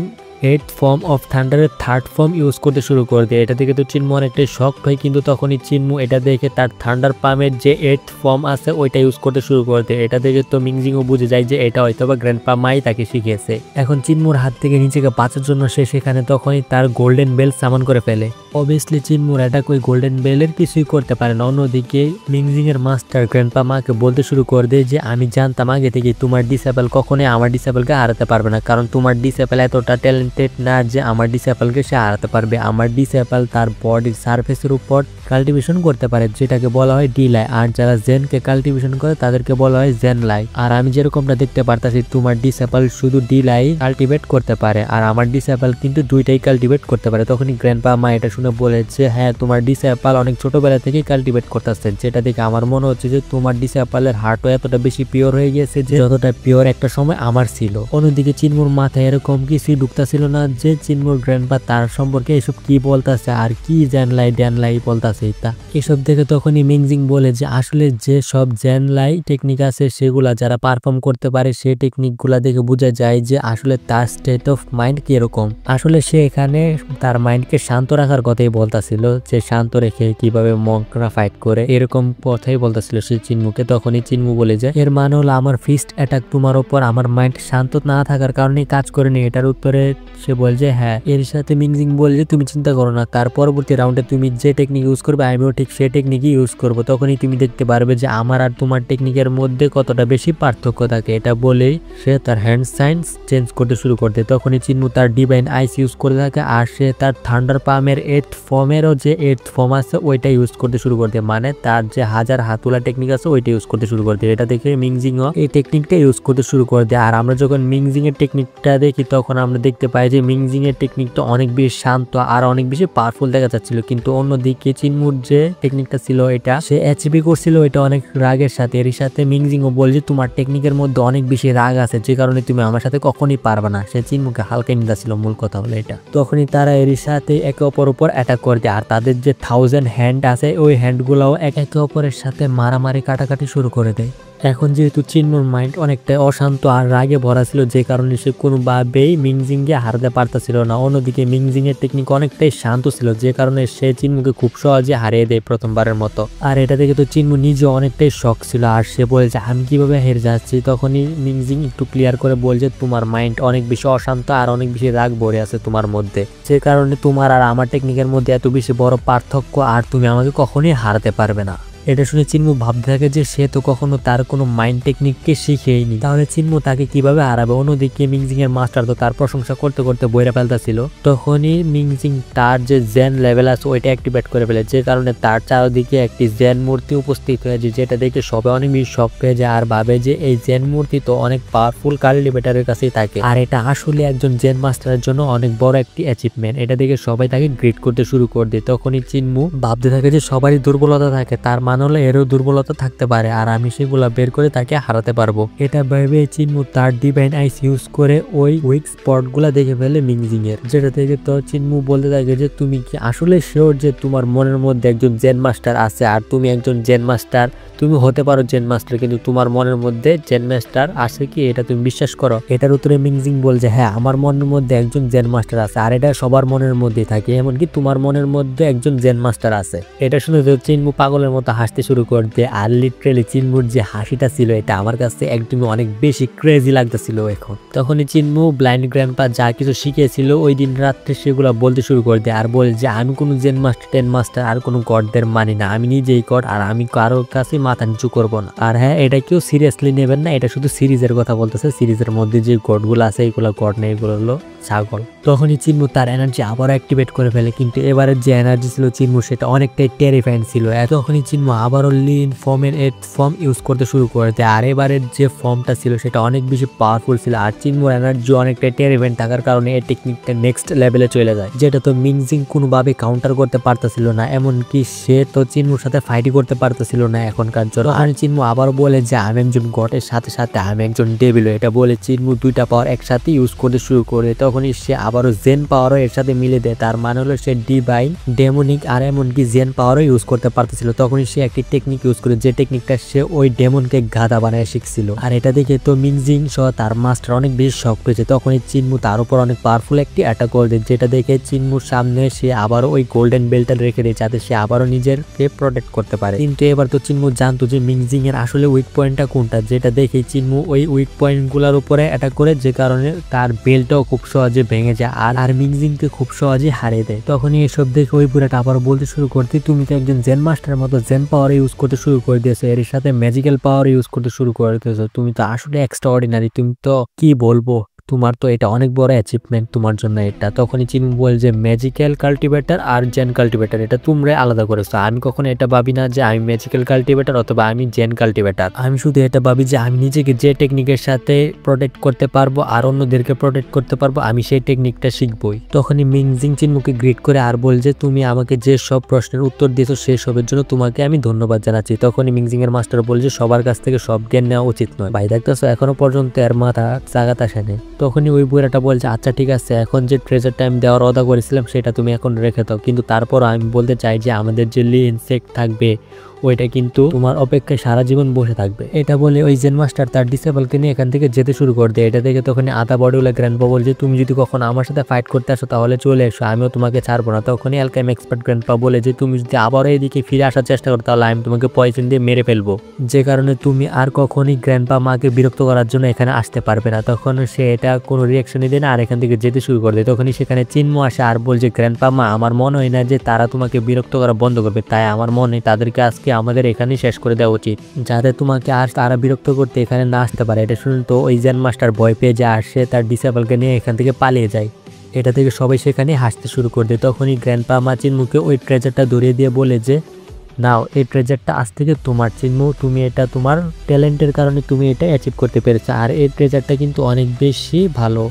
8th ফর্ম অফ থান্ডারের 3rd ফর্ম ইউজ করতে শুরু করে দেয়। এটা দেখে তো চিনমু অনেকটাই শক হয়, কিন্তু তখনই চিনমু এটা দেখে তার থান্ডার পামের যে 8th ফর্ম আছে ওইটা ইউজ করতে শুরু করে দেয়। এটা দেখে তো মিংজিংও বুঝে যায় যে এটা হয়তো বা গ্র্যান্ডপা মাই তাকে শিখিয়েছে। এখন চিনমুর হাত থেকে নিজেকে বাঁচার জন্য সে সেখানে তখনই তার গোল্ডেন বেল সামন করে ফেলে। অবভিয়াসলি চিনমুর অ্যাটাক ওই গোল্ডেন বেলের কিছুই করতে পারে না। অন্যদিকে মিংজিং এর মাস্টার গ্র্যান্ডপা মাকে বলতে শুরু করে দেয় যে আমি জানতাম আগে থেকে তোমার ডিসেবল কখনোই আমার ডিসেবলকে হারাতে পারবে না, কারণ তোমার ডিসেবল এতটা ট্যালেন্টেড না যে আমার ডিসেবলকে সে হারাতে পারবে। আমার ডিসেবল তার বডির সারফেসের উপর কাল্টিভেশন করতে পারে, যেটাকে বলা হয় ডিলাই, আর যারা জেনকে কাল্টিভেশন করে তাদেরকে বলা হয় জেনলাই। আর আমি যেরকমটা দেখতে পারতাছি তোমার ডিসেবল শুধু ডিলাই কাল্টিভেট করতে পারে আর আমার ডিসেবল কিন্তু দুইটাই কাল্টিভেট করতে পারে। তখনই গ্র্যান্ডপা মা এটা শুনে বলেছে, হ্যাঁ তোমার ডিসেবল অনেক ছোটবেলা থেকেই কাল্টিভেট করতেছে, যেটা দেখে আমার মনে হচ্ছে যে তোমার ডিসেবলের হার্টও এতটা বেশি পিওর হয়ে গেছে যে যতটা পিওর একটা সময় আমার ছিল। অন্যদিকে চিনমুর মাথায় এরকম কিছুই ঢুকতেছিল না যে চিনমুর গ্র্যান্ডপা তার সম্পর্কে এসব কি বলতেছে আর কি জেনলাই ড্যানলাই বলতেছে। এসব দেখে তখনই মিংজিং বলে যে আসলে যে সব জেনলাই টেকনিক আছে সেগুলা যারা পারফর্ম করতে পারে সেই টেকনিক গুলা দেখে বোঝা যায় যে আসলে তার স্টেট অফ মাইন্ড কিরকম। আসলে সে এখানে তার মাইন্ডকে শান্ত রাখার কথাই বলতেছিল, যে শান্ত রেখে কিভাবে মঙ্করা ফাইট করে এরকম কথাই বলতেছিল সে চিনমুকে। তখনই চিনমু বলে যায়, এর মানে হলো আমার ফিস্ট অ্যাটাক তোমার উপর আমার মাইন্ড শান্ত না থাকার কারণে কাজ করেনি। এটার উত্তরে সে বলছে হ্যাঁ। এর সাথে মিংজিং বলে যে তুমি চিন্তা করো না, তার পরবর্তী রাউন্ডে তুমি যে টেকনিক ইউজ করবে আমিও ঠিক সেই টেকনিকই ইউজ করবো, তখনই তুমি দেখতে পারবে যে আমার আর তোমার টেকনিকের মধ্যে কতটা বেশি পার্থক্য থাকে। এটা বলেই সে তার হ্যান্ড সাইন্স চেঞ্জ করতে শুরু করতে। তখনই চিনমু তার ডিভাইন আইস ইউজ করে থাকে আর সে তার থান্ডার পামের 8th ফর্মেরও যে 8th ফর্ম আছে ওইটা ইউজ করতে শুরু করতে, মানে তার যে হাজার হাতুলা টেকনিক আছে ওইটা ইউজ করতে শুরু করতে। এটা দেখে মিংজিংও এই টেকনিকটা ইউজ করতে শুরু করে দেয়। আর আমরা যখন মিংজিং এর টেকনিকটা দেখি তখন আমরা দেখতে পাই যে মিংজিং এর টেকনিকটা অনেক বেশি শান্ত আর অনেক বেশি পাওয়ারফুল দেখা যাচ্ছিল, কিন্তু অন্যদিকে চিনমুর যে টেকনিকটা ছিল এটা সে এইচপি করছিল এটা অনেক রাগের সাথে। এর সাথে মিংজিংও বলছে তোমার টেকনিকের মধ্যে অনেক বেশি রাগ আছে যে কারণে তুমি আমার সাথে কখনই পারবে না। সে চিনমুকে হালকা নিন্দা ছিল, মূল কথা হলো এটা। তখনই তারা এর সাথে একে অপর উপর অ্যাটাক করে দেয় আর তাদের যে 1000 হ্যান্ড আছে ওই হ্যান্ড গুলাও একে অপরের সাথে মারামারি কাটাকাটি শুরু করে দেয়। এখন যেহেতু চিন্মুর মাইন্ড অনেকটাই অশান্ত আর রাগে ভরা ছিল, যে কারণে সে কোনোভাবেই মিংজিংকে হারাতে পারতেছিল না। অন্যদিকে মিংজিং এর টেকনিক অনেকটাই শান্ত ছিল, যে কারণে সে চিন্মুকে খুব সহজে হারিয়ে দেয় প্রথমবারের মতো। আর এটা দেখে তো চিন্মু নিজে অনেকটাই শক ছিল, আর সে বলছে আমি কিভাবে হেরে যাচ্ছি। তখনই মিংজিং একটু ক্লিয়ার করে বলছে তোমার মাইন্ড অনেক বেশি অশান্ত আর অনেক বেশি রাগ ভরে আছে তোমার মধ্যে, যে কারণে তোমার আর আমার টেকনিকের মধ্যে এত বেশি বড় পার্থক্য, আর তুমি আমাকে কখনোই হারাতে পারবে না। এটা শুনে চিন্মু ভাবতে থাকে যে সে তো কখনো তার কোনো মাইন্ড টেকনিককে শিখেইনি, তাহলে চিন্মু তাকে কিভাবে হারাবে। অন্যদিকে মিংজিং এর মাস্টার তো তার প্রশংসা করতে করতে বইরা ফেলতেছিল। তখনই মিংজিং তার যে জেন লেভেল আছে ওইটা অ্যাক্টিভেট করে ফেলে, যে কারণে তার চারদিকে একটি জেন মূর্তি উপস্থিত হয়েছে, যেটা দেখে সবাই অনেক বেশি শক হয়ে যায় আর ভাবে যে এই জেন মূর্তি তো অনেক পাওয়ারফুল কাল্টিভেটরের কাছেই থাকে, আর এটা আসলে একজন জেন মাস্টারের জন্য অনেক বড় একটি অ্যাচিভমেন্ট। এটা দেখে সবাই তাকে গ্রিট করতে শুরু করে দেয়। তখনই চিন্মু ভাবতে থাকে যে সবারই দুর্বলতা থাকে, তার হলে এরও দুর্বলতা থাকতে পারে, আর আমি সেগুলা বের করে তাকে হারাতে পারবো। এটা ভেবে চিন্মু তার ডিভাইন আইস ইউজ করে ওই উইক স্পট গুলা দেখে ফেলে মিংজিং এর, যেটা থেকে তো চিন্মু বলতে থাকে যে তুমি কি আসলে শিওর যে তোমার মনের মধ্যে একজন জেন মাস্টার আছে, আর তুমি একজন জেন মাস্টার, তুমি হতে পারো জেন মাস্টার, কিন্তু তোমার মনের মধ্যে জেন মাস্টার আছে কি, এটা তুমি বিশ্বাস করো? এটার উত্তরে মিংজিং বলছে হ্যাঁ, আমার মনের মধ্যে একজন জেন মাস্টার আছে, আর এটা সবার মনের মধ্যেই থাকে, এমনকি তোমার মনের মধ্যে একজন জেন মাস্টার আছে। এটা শুনে চিন্মু পাগলের মতো হাসতে শুরু করতে, আর লিটারেলি চিন্মুর যে হাসিটা ছিল এটা আমার কাছে একদমই অনেক বেশি ক্রেজি লাগতেছিল এখন। তখনই চিন্মু ব্লাইন্ড গ্র্যান্ডপা যা কিছু শিখেছিল ওই দিন রাত্রে সেগুলো বলতে শুরু করে দেয়, আর বলে যে আমি কোনো জেন মাস্টার টেন মাস্টার আর কোনো গডদের মানি না, আমি নিজেই গড, আর আমি কারোর কাছে মাথা নিচু করবো না। আর হ্যাঁ, এটা কেউ সিরিয়াসলি নেবেন না, এটা শুধু সিরিজের কথা বলতেছে, সিরিজের মধ্যে যে গডগুলো আছে এইগুলো গড নেই, এগুলো হলো ছাগল। তখনই চিন্মু তার এনার্জি আবারও অ্যাক্টিভেট করে ফেলে, কিন্তু এবারের যে এনার্জি ছিল চিন্মু সেটা অনেকটাই টেরিফাইং ছিল। তখনই চিন্মু আবারও লিন ফর্মের ফর্ম ইউজ করতে শুরু করে দেয়, আর এবারের যে ফর্মটা ছিল সেটা অনেক বেশি পাওয়ারফুল ছিল, আর চিন্মুর এনার্জি অনেকটাই টেরিফাইং থাকার কারণে এই টেকনিকটা নেক্সট লেভেলে চলে যায়, যেটা তো মিংজিং কোনোভাবে কাউন্টার করতে পারতেছিল না, এমনকি সে তো চিন্মুর সাথে ফাইটই করতে পারতেছিল না এখনকার জন্য। আর চিন্মু আবার বলে যে আমি একজন গডের সাথে সাথে আমি একজন ডেভিল। এটা বলে চিন্মু দুইটা পাওয়ার একসাথে ইউজ করতে শুরু করে, তখনই সে আবারও জেন পাওয়ারও এর সাথে মিলে দেয়, তার মানে হলো সে ডিভাইন, ডেমনিক আর এমনকি জেন পাওয়ারও ইউজ করতে পারতেছিল। তখনই সে একটি টেকনিক ইউজ করে, যে টেকনিকটা সে ওই ডেমনকে গাধা বানায় শিখছিল, আর এটা দেখে তো মিংজিং সহ তার মাস্টার অনেক বেশি শক পেয়েছে। তখনই চিন্মু তার উপর অনেক পাওয়ারফুল একটি অ্যাটাক করে দেয়, যেটা দেখে চিন্মুর সামনে সে আবারও ওই গোল্ডেন বেল্টটা রেখে দেয়, যাতে সে আবারও নিজেরকে প্রোটেক্ট করতে পারে। কিন্তু এবার তো চিন্মু জানতো যে মিংজিং এর আসলে উইক পয়েন্টটা কোনটা, যেটা দেখে চিন্মু ওই উইক পয়েন্ট গুলার উপরে অ্যাটাক করে, যে কারণে তার বেল্টটাও খুব সহজে ভেঙে যায় আর মিংজিংকে খুব সহজে হারিয়ে দেয়। তখনই এসব দেখে ওই বুড়াটা আবার বলতে শুরু করতে, তুমি তো একজন জেন মাস্টারের মতো জেন পাওয়ার ইউজ করতে শুরু করে দিয়েছো, এর সাথে ম্যাজিক্যাল পাওয়ার ইউজ করতে শুরু করে দিয়েছো, তুমি তো আসলে এক্সট্রা অর্ডিনারি, তুমি তো কি বলবো, তোমার তো এটা অনেক বড় অ্যাচিভমেন্ট তোমার জন্য এটা। তখনই চিন্মু বল যে ম্যাজিক্যাল কাল্টিভেটর আর জেন কাল্টিভেটর এটা তোমরা আলাদা করেছো, আমি কখনো এটা ভাবি না যে আমি ম্যাজিক্যাল কাল্টিভেটর অথবা আমি জেন কাল্টিভেটর, আমি শুধু এটা ভাবি যে আমি নিজেকে যে টেকনিকের সাথে প্রোটেক্ট করতে পারবো আর অন্যদেরকে প্রোটেক্ট করতে পারবো, আমি সেই টেকনিকটা শিখবই। তখনই মিংজিং চিন্মুকে গ্রিট করে আর বল যে তুমি আমাকে যে সব প্রশ্নের উত্তর দিয়েছো সেই সবের জন্য তোমাকে আমি ধন্যবাদ জানাচ্ছি। তখনই মিংজিং এর মাস্টার বল যে সবার কাছ থেকে সব জ্ঞান নেওয়া উচিত নয়, ভাই দেখতেছো এখনো পর্যন্ত এর মাথা জাগাত আসেনি। তখনই ওই বুড়াটা বলছে আচ্ছা ঠিক আছে, এখন যে ট্রেজার টাইম দেওয়ার ওয়াদা করেছিলাম সেটা তুমি এখন রেখে দাও, কিন্তু তারপর আমি বলতে চাই যে আমাদের যে লি ইনসেক্ট থাকবে ওইটা কিন্তু তোমার অপেক্ষায় সারা জীবন বসে থাকবে। এটা বলে ওই জেন মাস্টার তার ডিসেবলকে নিয়ে এখান থেকে যেতে শুরু করে দেয়। এটা দেখে তখন আধা বডিওয়ালা গ্র্যান্ডপা বলছে তুমি যদি কখনো আমার সাথে ফাইট করতে আসো তাহলে চলে এসো, আমিও তোমাকে ছাড়বো না। তখনই অ্যালকেমি এক্সপার্ট গ্র্যান্ডপা বলে যে তুমি যদি আবারও এদিকে ফিরে আসার চেষ্টা করো তাহলে আমি তোমাকে পয়জন দিয়ে মেরে ফেলবো, যে কারণে তুমি আর কখনই গ্র্যান্ডপা মাকে বিরক্ত করার জন্য এখানে আসতে পারবে না। তখন সে এটা কোনো রিয়াকশনই দেয় না আর এখান থেকে যেতে শুরু করে দেয়। তখনই সেখানে চিন্মু আসে আর বলছে গ্র্যান্ডপা মা আমার মনে হয় না যে তারা তোমাকে বিরক্ত করা বন্ধ করবে, তাই আমার মনে হয় তাদেরকে আজকে আমাদের এখানেই শেষ করে দেওয়া উচিত, যাতে তোমাকে আর তারা বিরক্ত করতে এখানে না আসতে পারে। এটা শুনে তো ওই জেন মাস্টার ভয় পেয়ে যায় আর সে তার ডিসেবলকে নিয়ে এখান থেকে পালিয়ে যায়। এটা থেকে সবাই সেখানে হাসতে শুরু করে দেয়। তখনই গ্র্যান্ডপা মা চিন্মুকে ওই ট্রেজারটা ধরিয়ে দিয়ে বলে যে নাও এই ট্রেজারটা আজ থেকে তোমার চিন্মু, তুমি এটা তোমার ট্যালেন্টের কারণে তুমি এটা অ্যাচিভ করতে পেরেছো, আর এই ট্রেজারটা কিন্তু অনেক বেশি ভালো।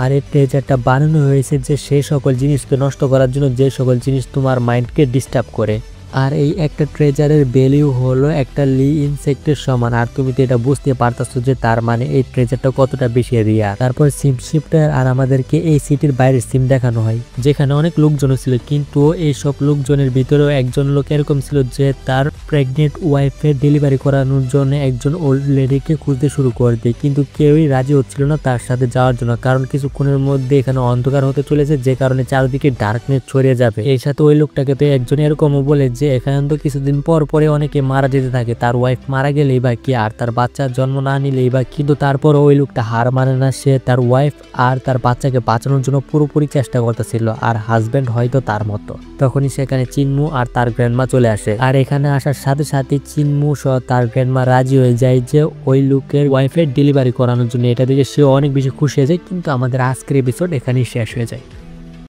আর এই ট্রেজারটা বানানো হয়েছে যে সেই সকল জিনিসকে নষ্ট করার জন্য, যে সকল জিনিস তোমার মাইন্ডকে ডিস্টার্ব করে। আর এই একটা ট্রেজারের ভ্যালু হলো একটা লি ইনসেক্টের সমান। আর তুমি তো এটা বুঝতে পারতাছো যে তার মানে এই ট্রেজারটা কতটা বেশি রিয়ার। তারপর সিম শিফটার আর আমাদেরকে এই সিটির বাইরের সিম দেখানো হয়, যেখানে অনেক লোকজন ছিল, কিন্তু এই সব লোকজনের ভিতরেও একজন লোক এরকম ছিল যে তার প্রেগনেন্ট ওয়াইফের ডেলিভারি করানোর জন্য একজন ওল্ড লেডিকে খুঁজতে শুরু করে দেয়, কিন্তু কেউই রাজি হচ্ছিল না তার সাথে যাওয়ার জন্য, কারণ কিছুক্ষণের মধ্যে এখানে অন্ধকার হতে চলেছে, যে কারণে চারদিকে ডার্কনেস ছড়িয়ে যাবে। এর সাথে ওই লোকটাকে তো একজন এরকমও বলে যে এখানে তো কিছুদিন পর পরে অনেকে মারা যেতে থাকে, তার ওয়াইফ মারা গেলেই বা কি আর তার বাচ্চার জন্ম না নিলেই বা, কিন্তু তারপর ওই লোকটা হার মানে না, সে তার ওয়াইফ আর তার বাচ্চাকে বাঁচানোর জন্য পুরোপুরি চেষ্টা করতেছিল, আর হাজবেন্ড হয়তো তার মতো। তখনই সেখানে চিনমু আর তার গ্র্যান্ডমা চলে আসে, আর এখানে আসার সাথে সাথে চিনমু সহ তার গ্র্যান্ডমা রাজি হয়ে যায় যে ওই লোকের ওয়াইফের ডেলিভারি করানোর জন্য। এটা দেখে সে অনেক বেশি খুশি হয়ে যায়, কিন্তু আমাদের আজকের এপিসোড এখানেই শেষ হয়ে যায়।